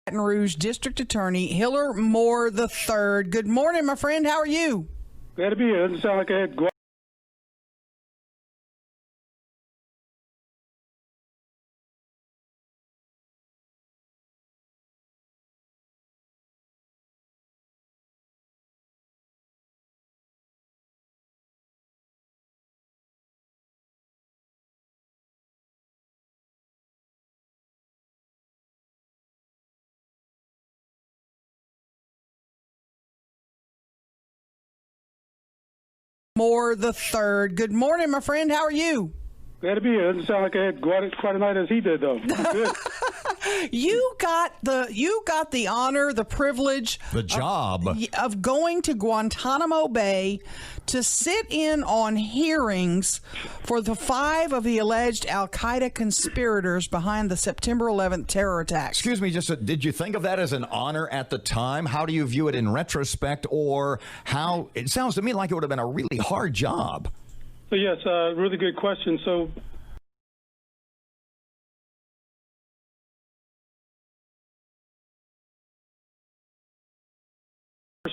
S16: Baton Rouge District Attorney Hiller Moore III. Good morning, my friend. How are you?
S17: Glad to be here. Doesn't sound like I had
S16: Moore the third. Good morning, my friend. How are you?
S17: Glad to be here. Doesn't sound like I had quite a night as he did, though. Good.
S16: You got the honor, the privilege,
S15: the job
S16: of going to Guantanamo Bay to sit in on hearings for the 5 of the alleged Al-Qaeda conspirators behind the September 11th terror attacks.
S15: Excuse me, did you think of that as an honor at the time? How do you view it in retrospect, or how? It sounds to me like it would have been a really hard job.
S17: So, yes, really good question. So,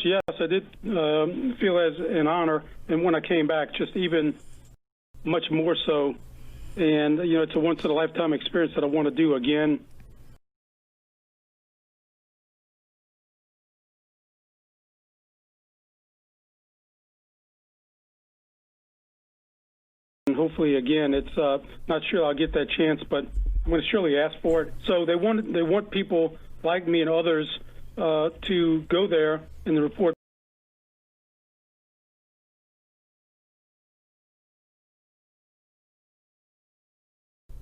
S17: yes, I did feel as an honor, and when I came back, just even much more so. And, you know, it's a once-in-a-lifetime experience that I want to do again. And hopefully, again, it's not sure I'll get that chance, but I'm going to surely ask for it. So they want people like me and others to go there and report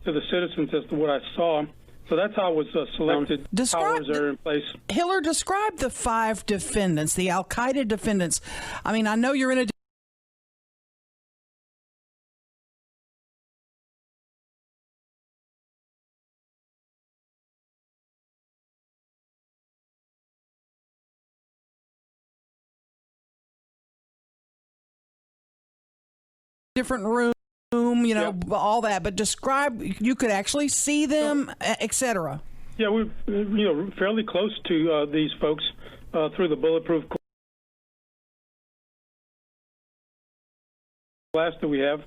S17: to the citizens as to what I saw. So that's how I was selected. Powers are in place.
S16: Hiller, describe the 5 defendants, the Al-Qaeda defendants. I mean, I know you're in a different room, you know, all that, but describe, you could actually see them, etc.
S17: Yeah, we're fairly close to these folks through the bulletproof glass that we have.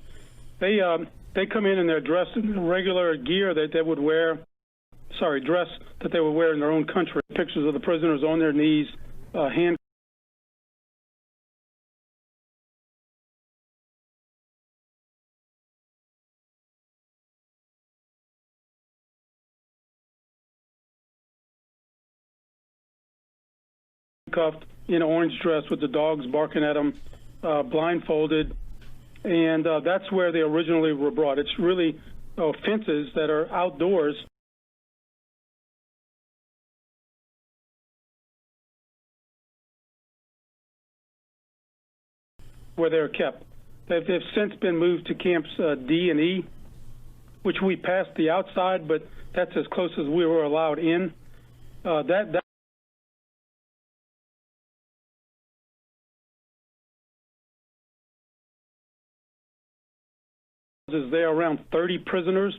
S17: They come in and they're dressed in regular gear that they would wear, dress that they would wear in their own country. Pictures of the prisoners on their knees, hand. Cuffed in an orange dress with the dogs barking at them, blindfolded, and that's where they originally were brought. It's really fences that are outdoors. Where they're kept. They've since been moved to camps D and E, which we passed the outside, but that's as close as we were allowed in. That is there around 30 prisoners.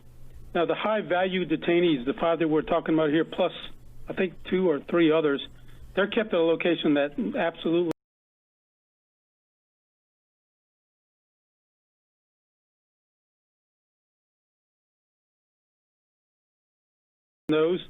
S17: Now, the high-value detainees, the 5 that we're talking about here, plus I think 2 or 3 others, they're kept at a location that absolutely knows.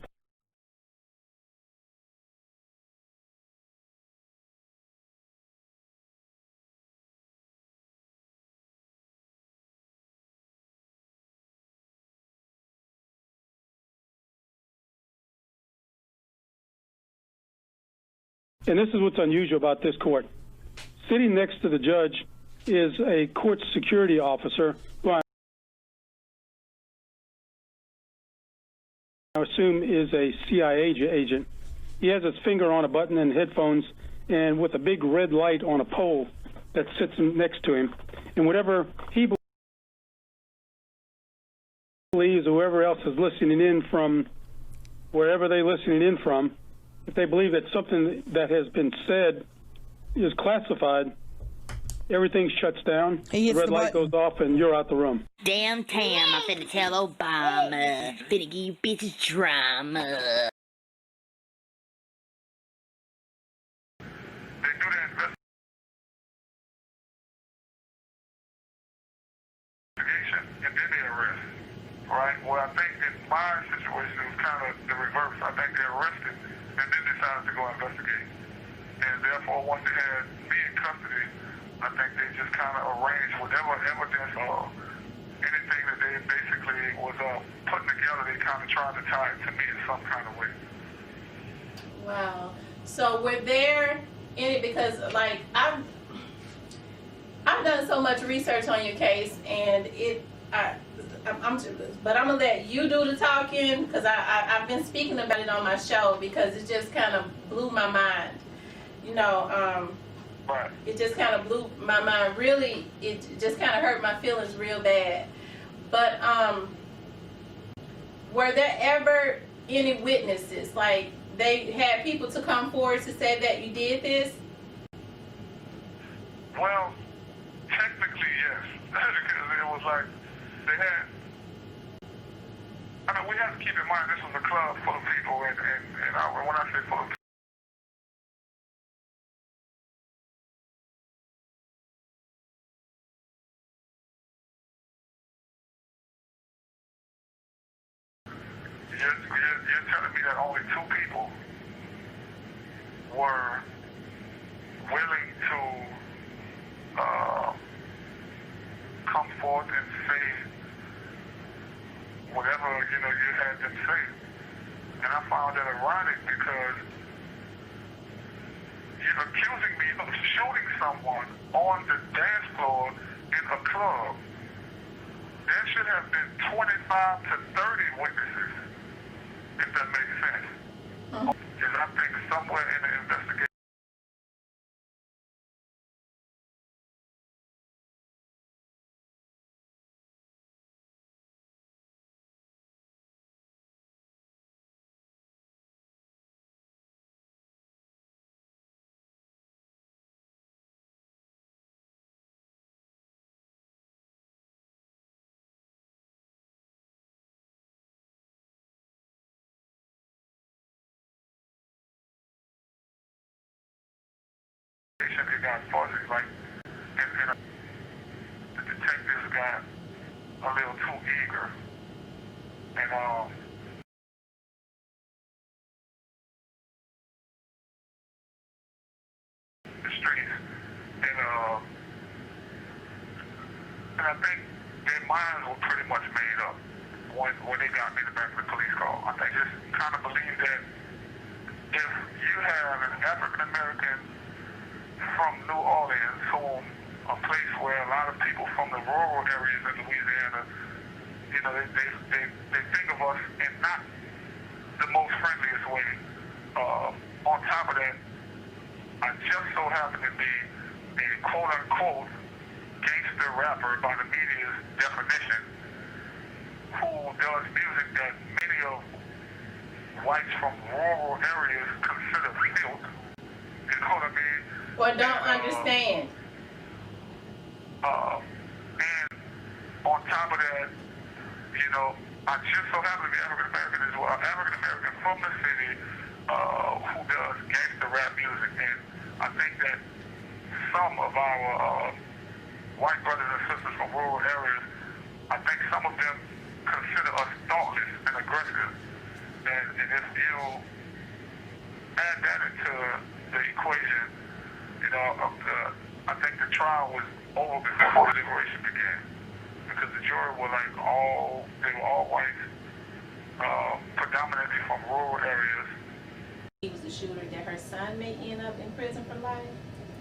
S17: And this is what's unusual about this court. Sitting next to the judge is a court security officer who I assume is a CIA agent. He has his finger on a button and headphones and with a big red light on a pole that sits next to him. And whatever he believes, or whoever else is listening in from wherever they're listening in from, if they believe that something that has been said is classified, everything shuts down, the red light goes off, and you're out the room.
S18: Damn Tam, I'm finna tell Obama. Finna give you bitches drama.
S6: And then they arrest, right? Well, I think in my situation it was kind of the reverse. I think they arrested and then decided to go investigate. And therefore, once they had me in custody, I think they just kind of arranged whatever evidence or anything that they basically was putting together, they kind of tried to tie it to me in some kind of way.
S2: Wow. So we're there in it because, like, I've done done so much research on your case, and but I'm gonna let you do the talking, because I've been speaking about it on my show because it just kind of blew my mind. You know, it just kind of blew my mind. Really, it just kind of hurt my feelings real bad. But were there ever any witnesses? Like, they had people to come forward to say that you did this?
S6: Well, technically, yes. Because it was like, they had, I mean, we have to keep in mind this was a club full of people, and when I say full of people, you're telling me that only 2 people were willing to come forth and say whatever, you know, you had them say. And I found that ironic because you're accusing me of shooting someone on the dance floor in a club. There should have been 25 to 30 witnesses, if that makes sense. Because I think somewhere in the investigation, it got fuzzy, like, and the detectives got a little too eager. And, the streets. And I think their minds were pretty much made up when they got me in the back of the police car. I think just kind of believe that if you have an African American from New Orleans, a place where a lot of people from the rural areas in Louisiana, you know, they think of us in not the most friendliest way. On top of that, I just so happen to be a quote-unquote gangster rapper by the media's definition, who does music that many of whites from rural areas consider filth. You know what I mean?
S2: Or don't understand.
S6: And on top of that, you know, I just so happen to be African American as well. African American from the city who does gangster rap music, and I think that some of our white brothers and sisters from rural areas, I think some of them consider us thoughtless and aggressive. And if you add that into the equation, you know, I think the trial was over before the deliberation began, because the jury were like they were all white, predominantly from rural areas.
S2: He was the shooter, that her son may end up in prison for life.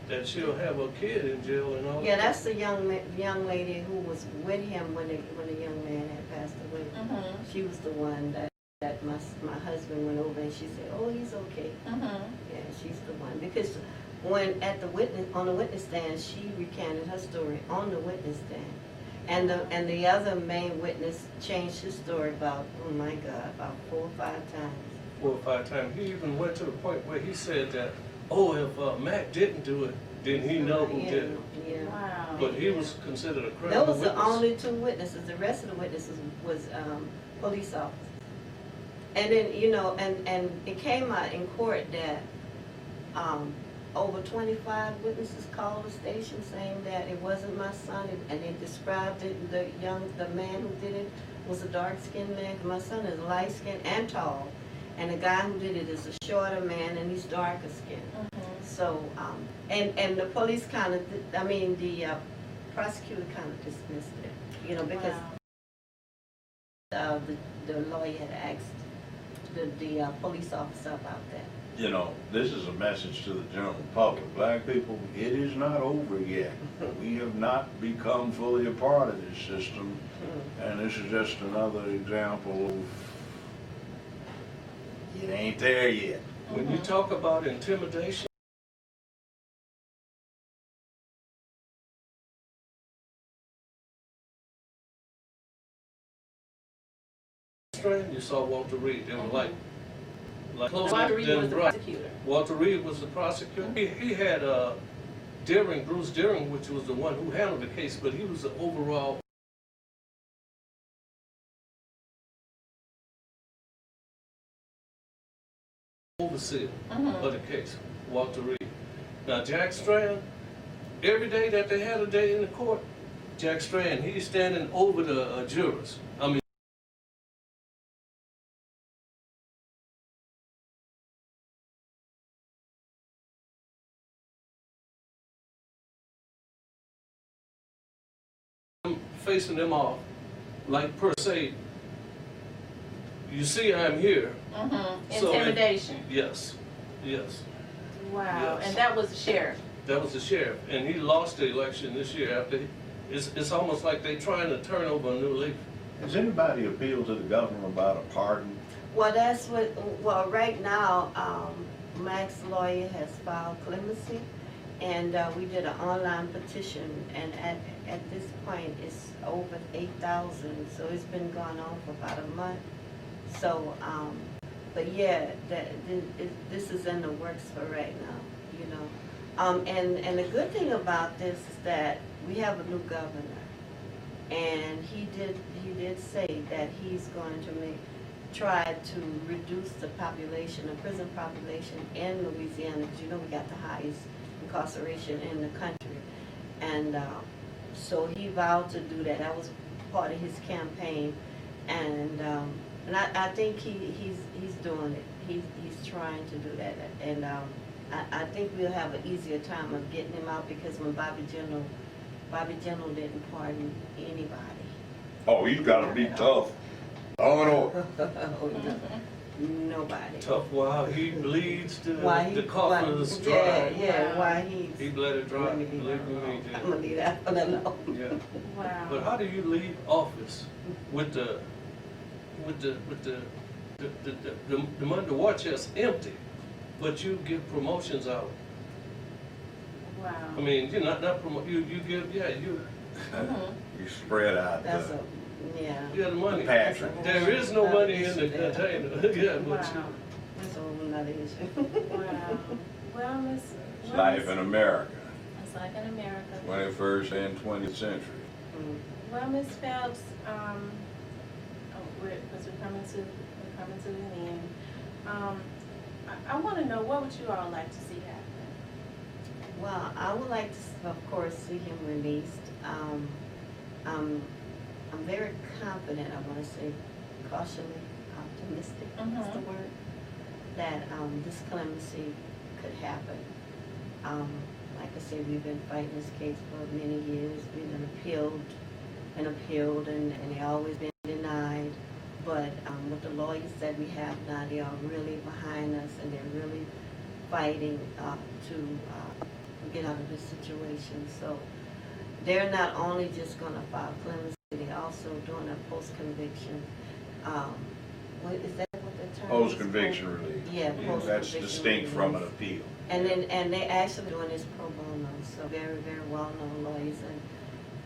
S5: That she'll have a kid in jail and all.
S3: Yeah, that's the young lady who was with him when the young man had passed away. She was the one that my husband went over and she said, "Oh, he's okay." Yeah, she's the one, because when on the witness stand, she recanted her story on the witness stand, and the other main witness changed his story about 4 or 5 times.
S5: 4 or 5 times. He even went to the point where he said that, if Mac didn't do it, then he know who did it.
S3: Yeah.
S2: Wow.
S5: But he was considered a credible
S3: Those
S5: witness.
S3: are only 2 witnesses. The rest of the witnesses was police officers. And then, you know, and it came out in court that over 25 witnesses called the station saying that it wasn't my son, and they described it. The man who did it was a dark-skinned man. My son is light-skinned and tall, and the guy who did it is a shorter man, and he's darker skinned. So, and the police the prosecutor kind of dismissed it, you know, because the lawyer had asked the police officer about that.
S4: you know, this is a message to the general public. Black people, it is not over yet. We have not become fully a part of this system, and this is just another example of it ain't there yet.
S5: When you talk about intimidation, you saw Walter Reed. They were like close
S2: Walter Reed was the
S5: brother.
S2: prosecutor.
S5: Walter Reed was the prosecutor. He had Bruce Deering, which was the one who handled the case, but he was the overall overseer of the case, Walter Reed. Now Jack Strand, every day that they had a day in the court, Jack Strand, he's standing over the jurors. I mean, facing them off, like per se, you see I'm here. So
S2: Intimidation.
S5: yes, yes.
S2: Wow.
S5: Yes.
S2: And that was the sheriff.
S5: That was the sheriff, and he lost the election this year after it's almost like they trying to turn over a new leaf.
S4: Has anybody appealed to the governor about a pardon?
S3: Well, that's what, well, right now, Mac's lawyer has filed clemency, and we did an online petition, and at this point, it's over 8,000, so it's been going on for about a month. So, but yeah, this is in the works for right now, you know. And the good thing about this is that we have a new governor, and he did say that he's going to try to reduce the population, the prison population in Louisiana, because you know we got the highest incarceration in the country, and so he vowed to do that. That was part of his campaign, and I think he's doing it. He's trying to do that, and I think we'll have an easier time of getting him out, because when Bobby General didn't pardon anybody.
S4: Oh, he's got to be tough. Oh no.
S3: Nobody.
S5: Tough while he bleeds the coffers dry.
S3: Yeah, why
S5: he bled it dry. Believe me,
S3: I'm gonna leave that one alone.
S5: Yeah.
S2: Wow.
S5: But how do you leave office with the money, the war chest empty, but you give promotions out?
S2: Wow.
S5: I mean, you're not promote. You give, you.
S4: You spread out
S3: That's
S4: the.
S3: Yeah.
S5: Yeah, the money.
S4: Patrick.
S5: There is no money in the container. Yeah, but
S2: Wow.
S3: That's a whole nother issue.
S2: Wow. Well, Miss.
S4: It's life in America.
S2: It's life in America.
S4: 21st and 20th century.
S2: Well, Miss Phelps, because we're coming to the end. I want to know, what would you all like to see happen?
S3: Well, I would like to, of course, see him released. I'm very confident, I want to say cautiously optimistic is the word, that this clemency could happen. Like I said, we've been fighting this case for many years. We've been appealed, and they always been denied. But with the lawyers that we have now, they are really behind us, and they're really fighting to get out of this situation. So they're not only just going to file clemency, they're also doing a post-conviction. Is that what the term is?
S4: Post-conviction relief.
S3: Yeah, post-conviction
S4: That's distinct from an
S3: relief.
S4: appeal.
S3: And they're actually doing this pro bono, so very, very well-known lawyers.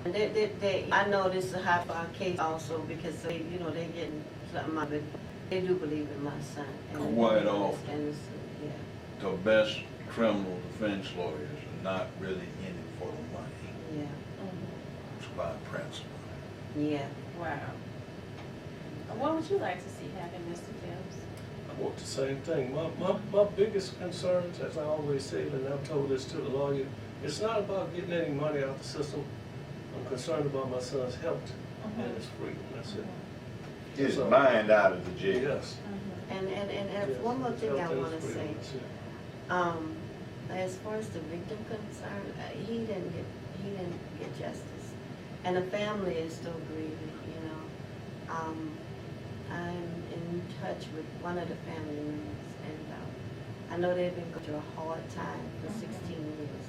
S3: And they I know this is a high-profile case also, because they're getting something out of it. They do believe in my son. And
S4: Quite often,
S3: and yeah.
S4: the best criminal defense lawyers are not really in it for the money.
S3: Yeah.
S4: It's about principle.
S3: Yeah.
S2: Wow. What would you like to see happen, Mr. Phelps?
S5: I want the same thing. My biggest concerns, as I always say, and I've told this to the lawyer, it's not about getting any money out of the system. I'm concerned about my son's health and his freedom. That's it.
S4: His mind out of the jail.
S5: Yes.
S3: And one more thing I want to say. As far as the victim concerned, he didn't get justice, and the family is still grieving. I'm in touch with one of the family members, and I know they've been going through a hard time for 16 years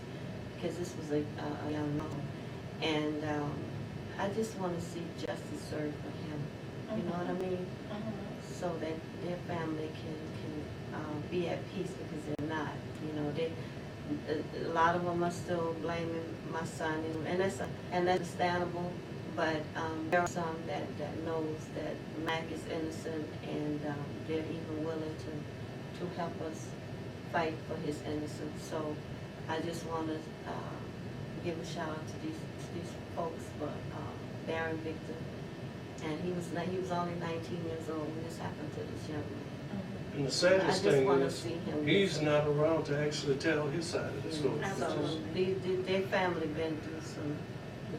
S3: because this was a young man. And I just want to see justice served for him. You know what I mean? So that their family can be at peace, because they're not. You know, a lot of them are still blaming my son, and that's understandable. But there are some that knows that Mac is innocent, and they're even willing to help us fight for his innocence. So I just want to give a shout out to these folks for bearing Victor. And he was only 19 years old when this happened to this young man.
S5: And the saddest thing is, he's not
S3: live.
S5: around to actually tell his side of the story.
S3: So their family been through some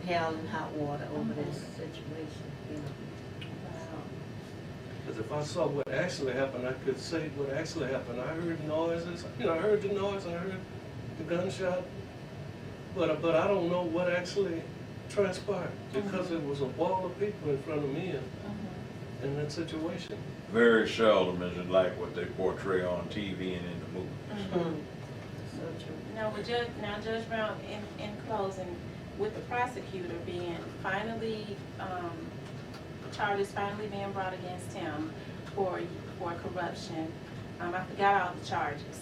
S3: hell and hot water over this situation, you know.
S5: Because if I saw what actually happened, I could say what actually happened. I heard noises, I heard the noise, I heard the gunshot, but I don't know what actually transpired, because it was a wall of people in front of me in that situation.
S4: Very seldom is it like what they portray on TV and in the movies.
S3: So true.
S2: Now, Judge Brown, in closing, with the prosecutor being finally, charges finally being brought against him for corruption, I forgot all the charges,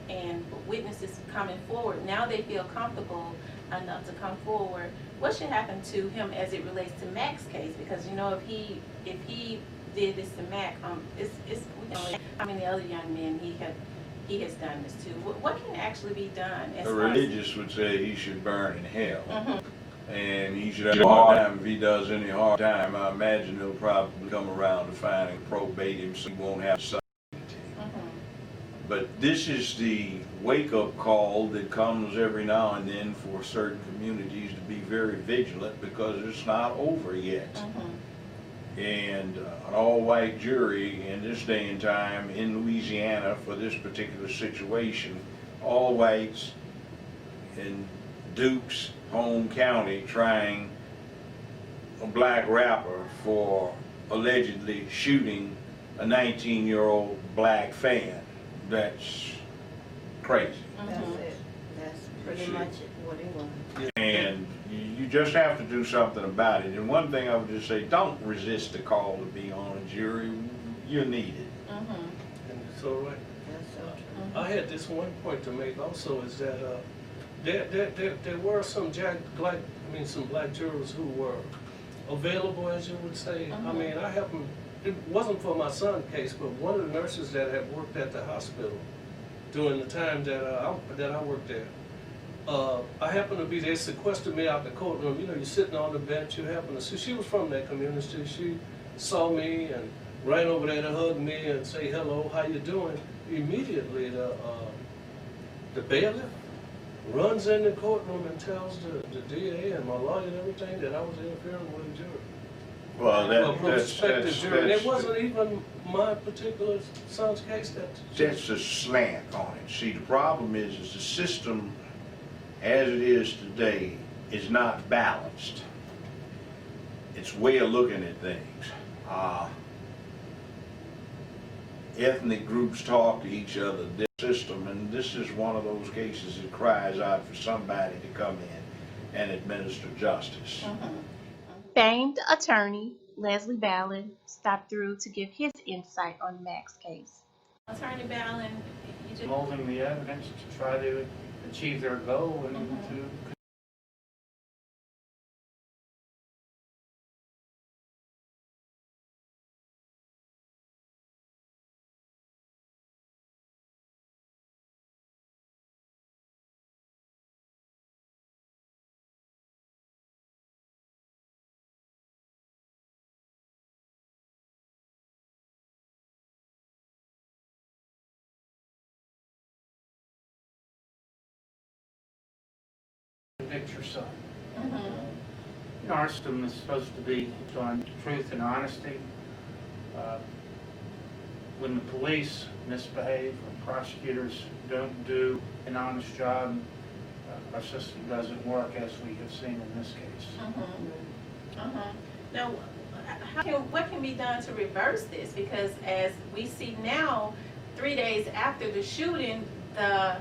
S2: and witnesses coming forward, now they feel comfortable enough to come forward. What should happen to him as it relates to Mac's case? Because if he did this to Mac, we know how many other young men he has done this to. What can actually be done?
S4: The religious would say he should burn in hell. And he should have a hard time if he does any hard time. I imagine he'll probably come around to find and probate him so he won't have to. But this is the wake-up call that comes every now and then for certain communities to be very vigilant, because it's not over yet. And an all-white jury in this day and time in Louisiana for this particular situation, all whites in Duke's home county trying a black rapper for allegedly shooting a 19-year-old black fan. That's crazy.
S3: That's it. That's pretty much what it was.
S4: And you just have to do something about it. And one thing I would just say, don't resist the call to be on a jury. You're needed.
S5: And it's all right.
S3: That's so true.
S5: I had this one point to make also, is that there were some black jurors who were available, as you would say. I mean, it wasn't for my son's case, but one of the nurses that had worked at the hospital during the time that I worked there, I happened to be there. Sequestered me out the courtroom. You're sitting on the bench. You happen to see. She was from that community. She saw me and ran over there to hug me and say hello. How you doing? Immediately, the bailiff runs in the courtroom and tells the DA and my lawyer and everything that I was interfering with the jury.
S4: Well, that's
S5: it wasn't even my particular son's case.
S4: That's a slant on it. See, the problem is the system, as it is today, is not balanced. It's way of looking at things. Ethnic groups talk to each other, this system, and this is one of those cases that cries out for somebody to come in and administer justice.
S19: Famed attorney Leslie Ballin stopped through to give his insight on Mac's case.
S2: Attorney Ballin, you just
S20: molding the evidence to try to achieve their goal and to convict your son. Our system is supposed to be on truth and honesty. When the police misbehave, when prosecutors don't do an honest job, our system doesn't work, as we have seen in this case.
S2: Now, what can be done to reverse this? Because as we see now, 3 days after the shooting, the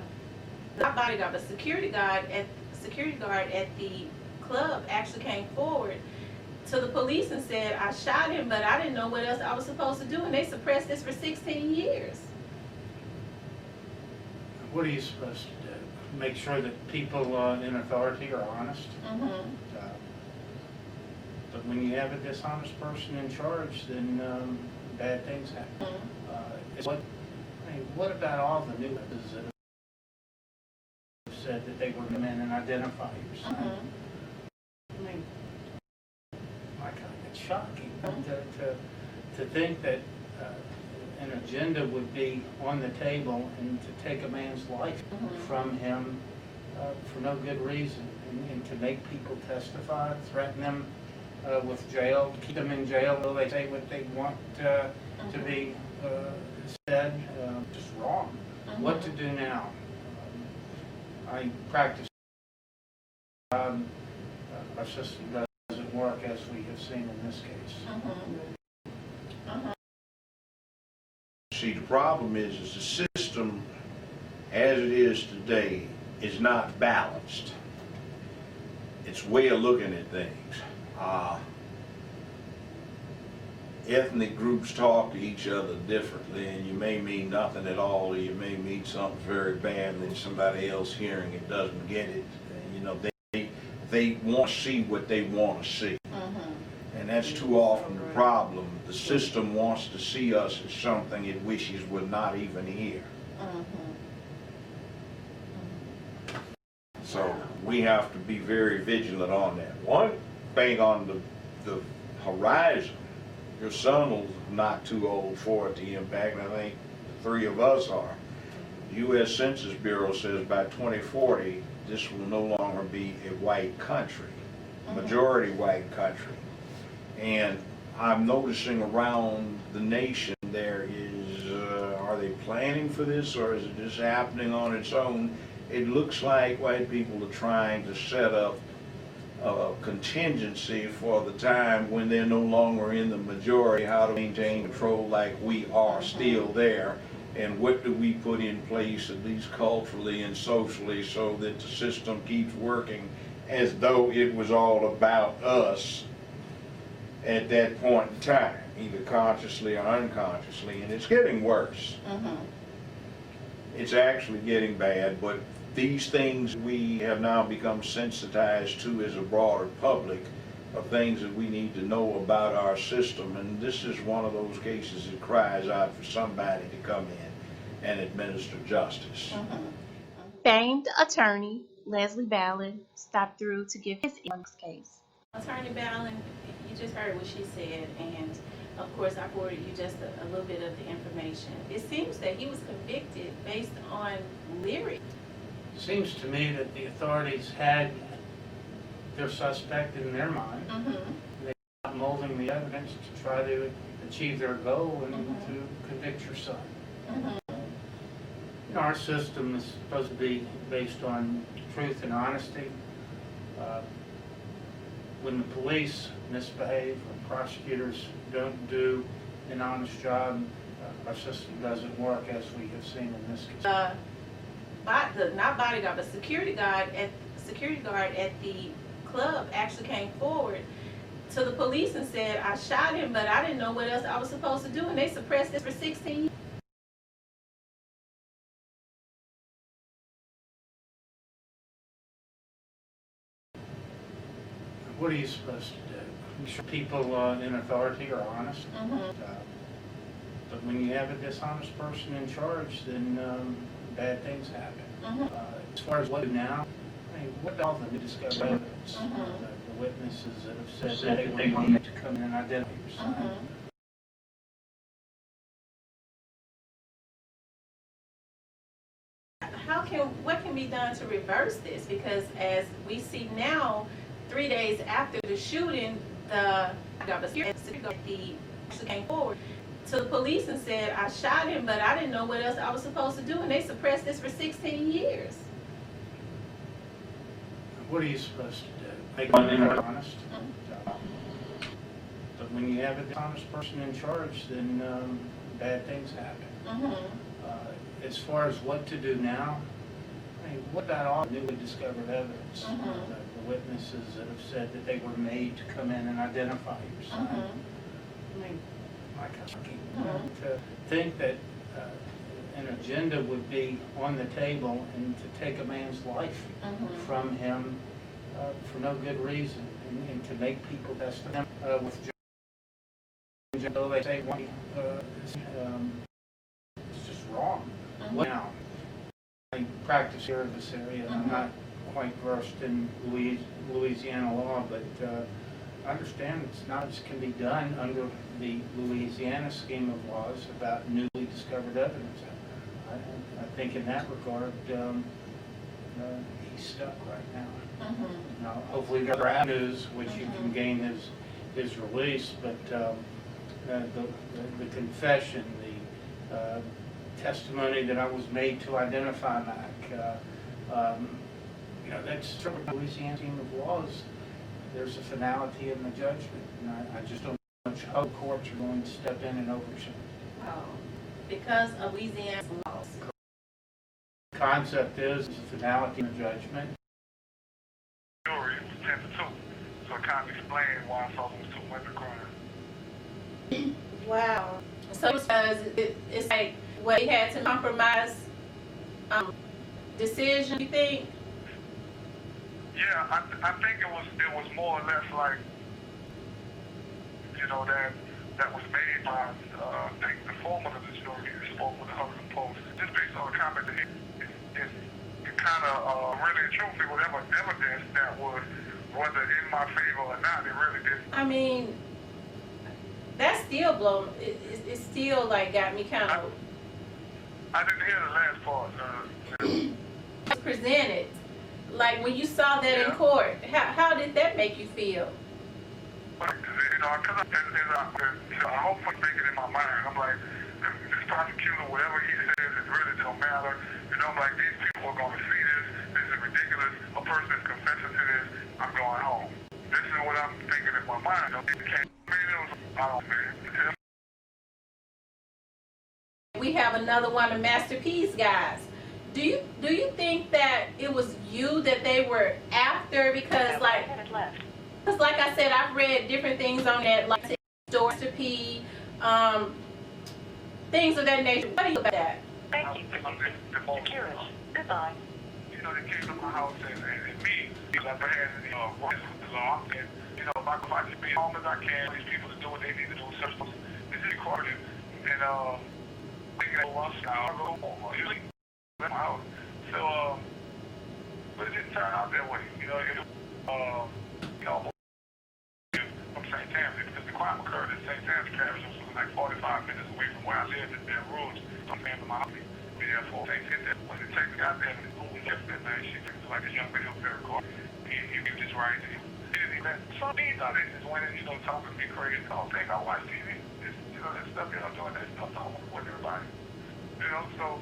S2: not bodyguard, but security guard at the club actually came forward to the police and said, I shot him, but I didn't know what else I was supposed to do, and they suppressed this for 16 years.
S20: What are you supposed to do? Make sure that people in authority are honest? But when you have a dishonest person in charge, then bad things happen. What about all the new witnesses that have said that they were men and identify yourself? I mean, my God, it's shocking to think that an agenda would be on the table and to take a man's life from him for no good reason, and to make people testify, threaten them with jail, keep them in jail till they say what they want to be said, just wrong. What to do now? I practice. Our system doesn't work as we have seen in this case.
S4: See, the problem is the system, as it is today, is not balanced. Its way of looking at things. Ethnic groups talk to each other differently, and you may mean nothing at all, or you may mean something very bad, and then somebody else hearing it doesn't get it. You know, they want to see what they want to see. And that's too often the problem. The system wants to see us as something it wishes we're not even here. So we have to be very vigilant on that. One thing on the horizon, your son will not too old for it to impact, and I think the three of us are. The U.S. Census Bureau says by 2040, this will no longer be a white country, majority white country. And I'm noticing around the nation there is, are they planning for this, or is it just happening on its own? It looks like white people are trying to set up a contingency for the time when they're no longer in the majority, how to maintain control like we are still there, and what do we put in place, at least culturally and socially, so that the system keeps working as though it was all about us at that point in time, either consciously or unconsciously, and it's getting worse. It's actually getting bad, but these things we have now become sensitized to as a broader public are things that we need to know about our system, and this is one of those cases that cries out for somebody to come in and administer justice.
S19: Famed attorney Leslie Ballard stopped through to give his case.
S2: Attorney Ballard, you just heard what she said, and of course I forwarded you just a little bit of the information. It seems that he was convicted based on lyrics.
S20: It seems to me that the authorities had their suspect in their mind. They were molding the evidence to try to achieve their goal and to convict your son. You know, our system is supposed to be based on truth and honesty. When the police misbehave, when prosecutors don't do an honest job, our system doesn't work as we have seen in this case.
S2: Not bodyguard, but security guard at the club actually came forward to the police and said, I shot him, but I didn't know what else I was supposed to do, and they suppressed this for 16 years.
S20: What are you supposed to do? Make sure people in authority are honest. But when you have a dishonest person in charge, then bad things happen. As far as what to do now, I mean, what all the new discovered evidence, the witnesses that have said that they want to come in and identify yourself.
S2: What can be done to reverse this? Because as we see now, 3 days after the shooting, the security actually came forward to the police and said, I shot him, but I didn't know what else I was supposed to do, and they suppressed this for 16 years.
S20: What are you supposed to do? Make them honest? But when you have a dishonest person in charge, then bad things happen. As far as what to do now, I mean, what about all newly discovered evidence? The witnesses that have said that they were made to come in and identify your son. I mean, my God, to think that an agenda would be on the table and to take a man's life from him for no good reason, and to make people testify with though they say it's just wrong. Now, I practice here in this area, and I'm not quite versed in Louisiana law, but I understand it's not as can be done under the Louisiana scheme of laws about newly discovered evidence. I think in that regard, he's stuck right now. Now, hopefully there are avenues which you can gain his release, but the confession, the testimony that I was made to identify Mac, you know, that's sort of Louisiana scheme of laws. There's a finality in the judgment, and I just don't know how courts are going to step in and overturn.
S2: Oh, because of Louisiana's laws.
S20: The concept is a finality in the judgment.
S6: Jury was 10 to 2, so it kind of explained why I saw those two women crying.
S2: Wow. So it's like what he had to compromise decision, you think?
S6: Yeah, I think it was more or less like, you know, that was made by I think the foreman of the jury who spoke with the Huffington Post. Just based on the comment that it kind of really and truthfully whatever evidence that was, whether in my favor or not, it really did.
S2: I mean, that still blown. It still like got me kind of.
S6: I didn't hear the last part.
S2: Presented, like when you saw that in court, how did that make you feel?
S6: You know, because I hope I make it in my mind. I'm like, this prosecutor, whatever he says, it really don't matter. You know, I'm like, these people are going to see this. This is ridiculous. A person is confessing to this. I'm going home. This is what I'm thinking in my mind.
S2: We have another one of Master P's guys. Do you think that it was you that they were after? Because like I said, I've read different things on that, like Master P, things of that nature. What do you think about that?
S13: Thank you for using security. Goodbye.
S6: You know, they came to my house and me, because I've had the law, and you know, if I can be home as I can, these people to do what they need to do, such as this is recorded, and thinking that once now, I go home, usually at my house. So, but it didn't turn out that way. You know, from St. Tammany, because the crime occurred in St. Tammany Parish, which was like 45 minutes away from where I lived in Baton Rouge. I'm saying to my house, be there for things. When the detective got there, who left that night, she was like a young man who was very court. He was just right. He didn't even. Some things I didn't just went in, you know, talking to me crazy. I don't think I watch TV. You know, that stuff, you know, doing that stuff, talking with everybody. You know, so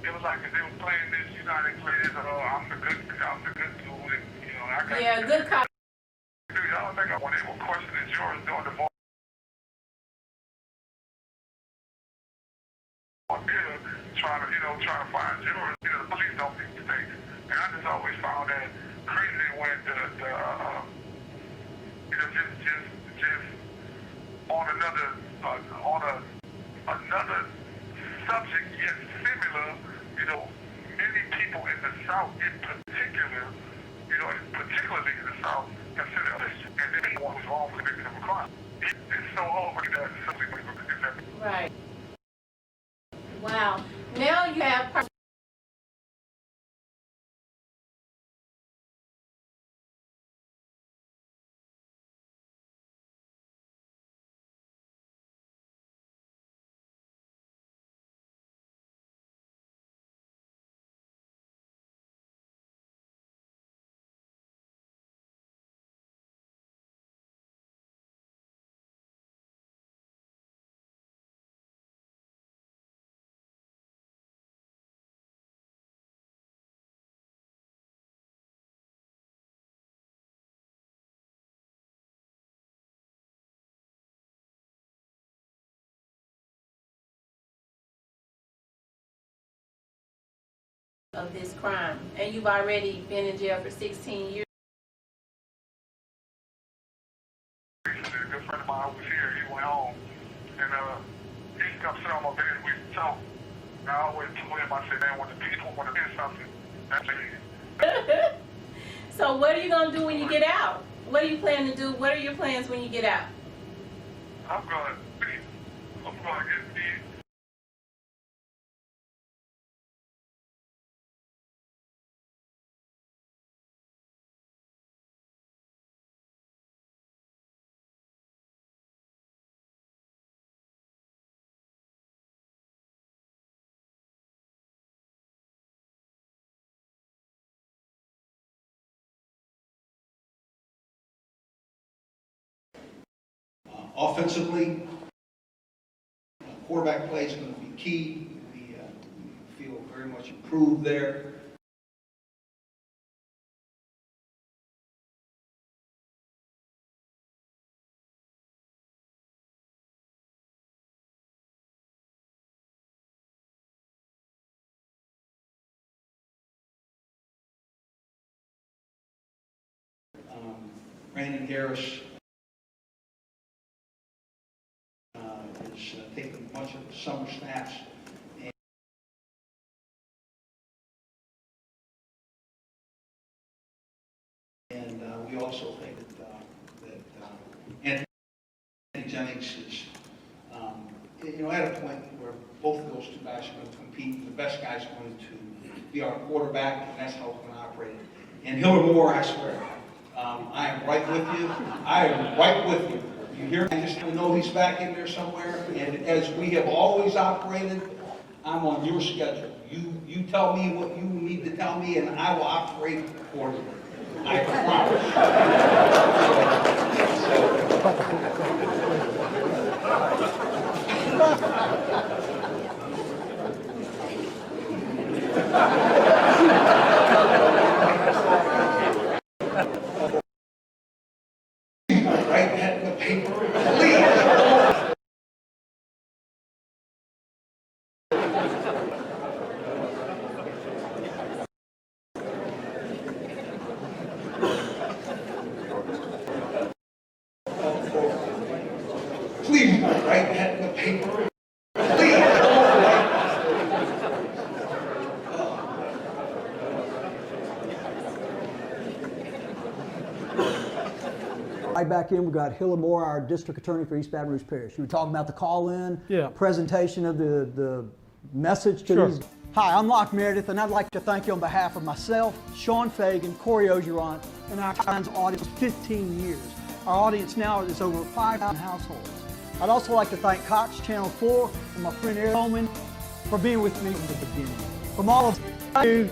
S6: it was like if they were playing this, you know, they play this, I'm the good dude, and, you know, I got
S2: good cop.
S6: Dude, y'all think when they were questioning jurors during the trying to find jurors, you know, the police don't make mistakes. And I just always found that crazy when you know, just on another subject yet similar, you know, many people in the South in particular, you know, particularly in the South, consider this, and then what was wrong with the victim of a crime. It's so hard for that something.
S2: Right. Wow. Now you have of this crime, and you've already been in jail for 16 years.
S6: A good friend of mine was here. He went home, and he come sit on my bed and we talk. And I always told him, I said, man, when the people want to hear something, that's it.
S2: So what are you gonna do when you get out? What do you plan to do? What are your plans when you get out?
S6: I'm gonna get me.
S21: Offensively, quarterback play is going to be key. We feel very much improved there. Brandon Harris is taking much of the summer snaps. And we also think that Anthony Jennings is, at a point where both of those two guys are going to compete. The best guy's going to be our quarterback, and that's how we're going to operate. And Hiller Moore, I swear, I am right with you. I am right with you. You hear me? I just know he's back in there somewhere. And as we have always operated, I'm on your schedule. You tell me what you need to tell me, and I will operate accordingly. I Write that in the paper, please. Please don't write that in the paper.
S22: Right back in, we got Hiller Moore, our district attorney for East Baton Rouge Parish. You were talking about the call-in, presentation of the message to these. Hi, I'm Locke Meredith, and I'd like to thank you on behalf of myself, Sean Fagan, Corey Ogeron, and our client's audience of 15 years. Our audience now is over 5,000 households. I'd also like to thank Cox Channel 4 and my friend Eric Holman for being with me from the beginning. From all of you,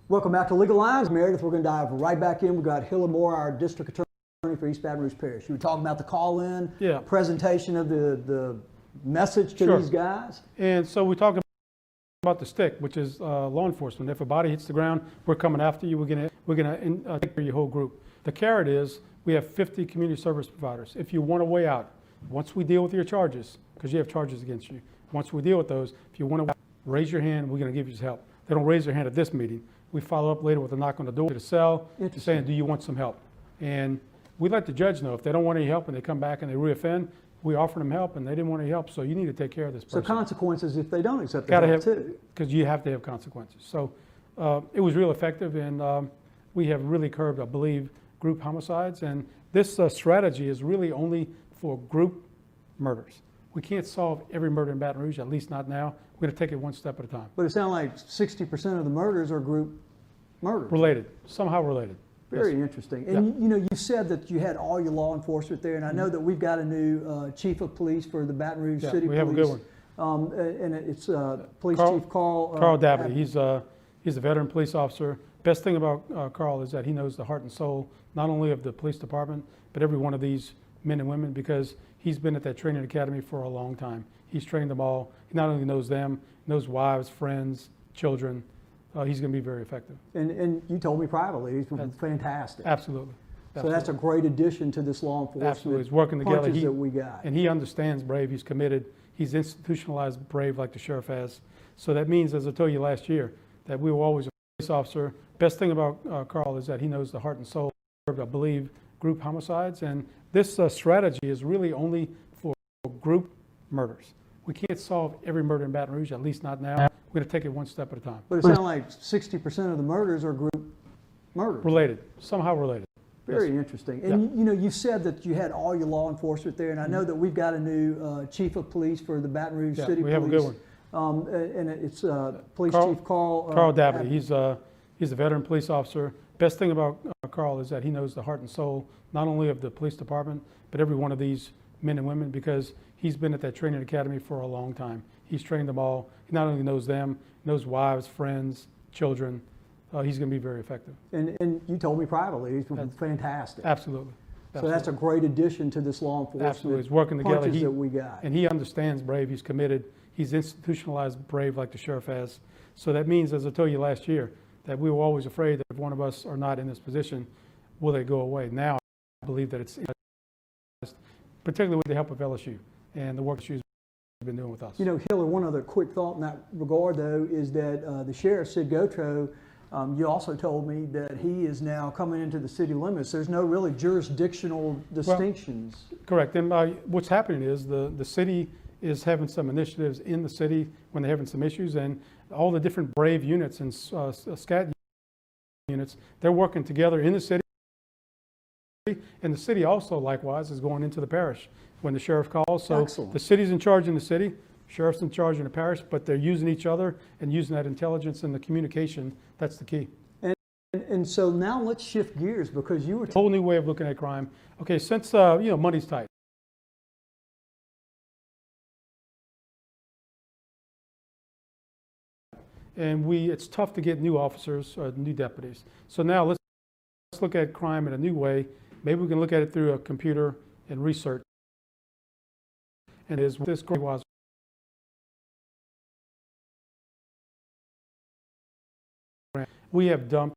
S22: welcome back to Legal Lines. Meredith, we're going to dive right back in. We've got Hiller Moore, our district attorney for East Baton Rouge Parish. You were talking about the call-in, presentation of the message to these guys.
S17: And so we talk about the stick, which is law enforcement. If a body hits the ground, we're coming after you. We're gonna take care of your whole group. The carrot is we have 50 community service providers. If you want a way out, once we deal with your charges, because you have charges against you, once we deal with those, if you want to raise your hand, we're going to give you help. They don't raise their hand at this meeting. We follow up later with a knock on the door to the cell, saying, do you want some help? And we let the judge know if they don't want any help and they come back and they reoffend, we offer them help and they didn't want any help, so you need to take care of this person.
S22: So consequences if they don't accept the help too.
S17: Because you have to have consequences. So it was real effective, and we have really curbed, I believe, group homicides. And this strategy is really only for group murders. We can't solve every murder in Baton Rouge, at least not now. We're going to take it one step at a time.
S22: But it sounds like 60% of the murders are group murders.
S17: Related, somehow related.
S22: Very interesting. And you said that you had all your law enforcement there, and I know that we've got a new chief of police for the Baton Rouge City Police.
S17: We have a good one.
S22: And it's Police Chief Carl.
S17: Carl Dabney. He's a veteran police officer. Best thing about Carl is that he knows the heart and soul, not only of the police department, but every one of these men and women, because he's been at that training academy for a long time. He's trained them all. He not only knows them, knows wives, friends, children. He's going to be very effective.
S22: And you told me privately, he's fantastic.
S17: Absolutely.
S22: So that's a great addition to this law enforcement.
S8: Absolutely, it's working together.
S22: punches that we got.
S8: And he understands Brave. He's committed. He's institutionalized Brave like the sheriff has. So that means, as I told you last year, that we were always a police officer. Best thing about Carl is that he knows the heart and soul of, I believe, group homicides. And this strategy is really only for group murders. We can't solve every murder in Baton Rouge, at least not now. We're going to take it one step at a time.
S22: But it sounds like 60% of the murders are group murders.
S8: Related, somehow related.
S22: Very
S8: Yes.
S22: interesting. And you know, you said that you had all your law enforcement there, and I know that we've got a new chief of police for the Baton Rouge
S8: Yeah,
S22: City
S8: we
S22: Police.
S8: have a good one.
S22: And it's Police Chief Carl.
S8: Carl Dabney. He's a veteran police officer. Best thing about Carl is that he knows the heart and soul, not only of the police department, but every one of these men and women, because he's been at that training academy for a long time. He's trained them all. He not only knows them, knows wives, friends, children. He's going to be very effective.
S22: And you told me privately, he's been fantastic.
S8: Absolutely.
S22: So that's a great addition to this law enforcement.
S8: Absolutely, it's working together.
S22: punches that we got.
S8: And he understands Brave. He's committed. He's institutionalized Brave like the sheriff has. So that means, as I told you last year, that we were always afraid that if one of us are not in this position, will they go away? Now I believe that it's, particularly with the help of LSU and the work that she's been doing with us.
S22: You know, Hiller, one other quick thought in that regard, though, is that the sheriff, Sid Gotro, you also told me that he is now coming into the city limits. There's no really jurisdictional distinctions.
S8: Well, correct. And what's happening is the city is having some initiatives in the city when they're having some issues, and all the different Brave units and SCAT units, they're working together in the city. And the city also, likewise, is going into the parish when the sheriff calls. So
S22: Excellent.
S8: The city's in charge in the city, sheriff's in charge in the parish, but they're using each other and using that intelligence and the communication. That's the key.
S22: And so now let's shift gears, because you were
S8: A whole new way of looking at crime. Okay, since money's tight. And it's tough to get new officers, new deputies. So now let's look at crime in a new way. Maybe we can look at it through a computer and research. And is this was we have dumped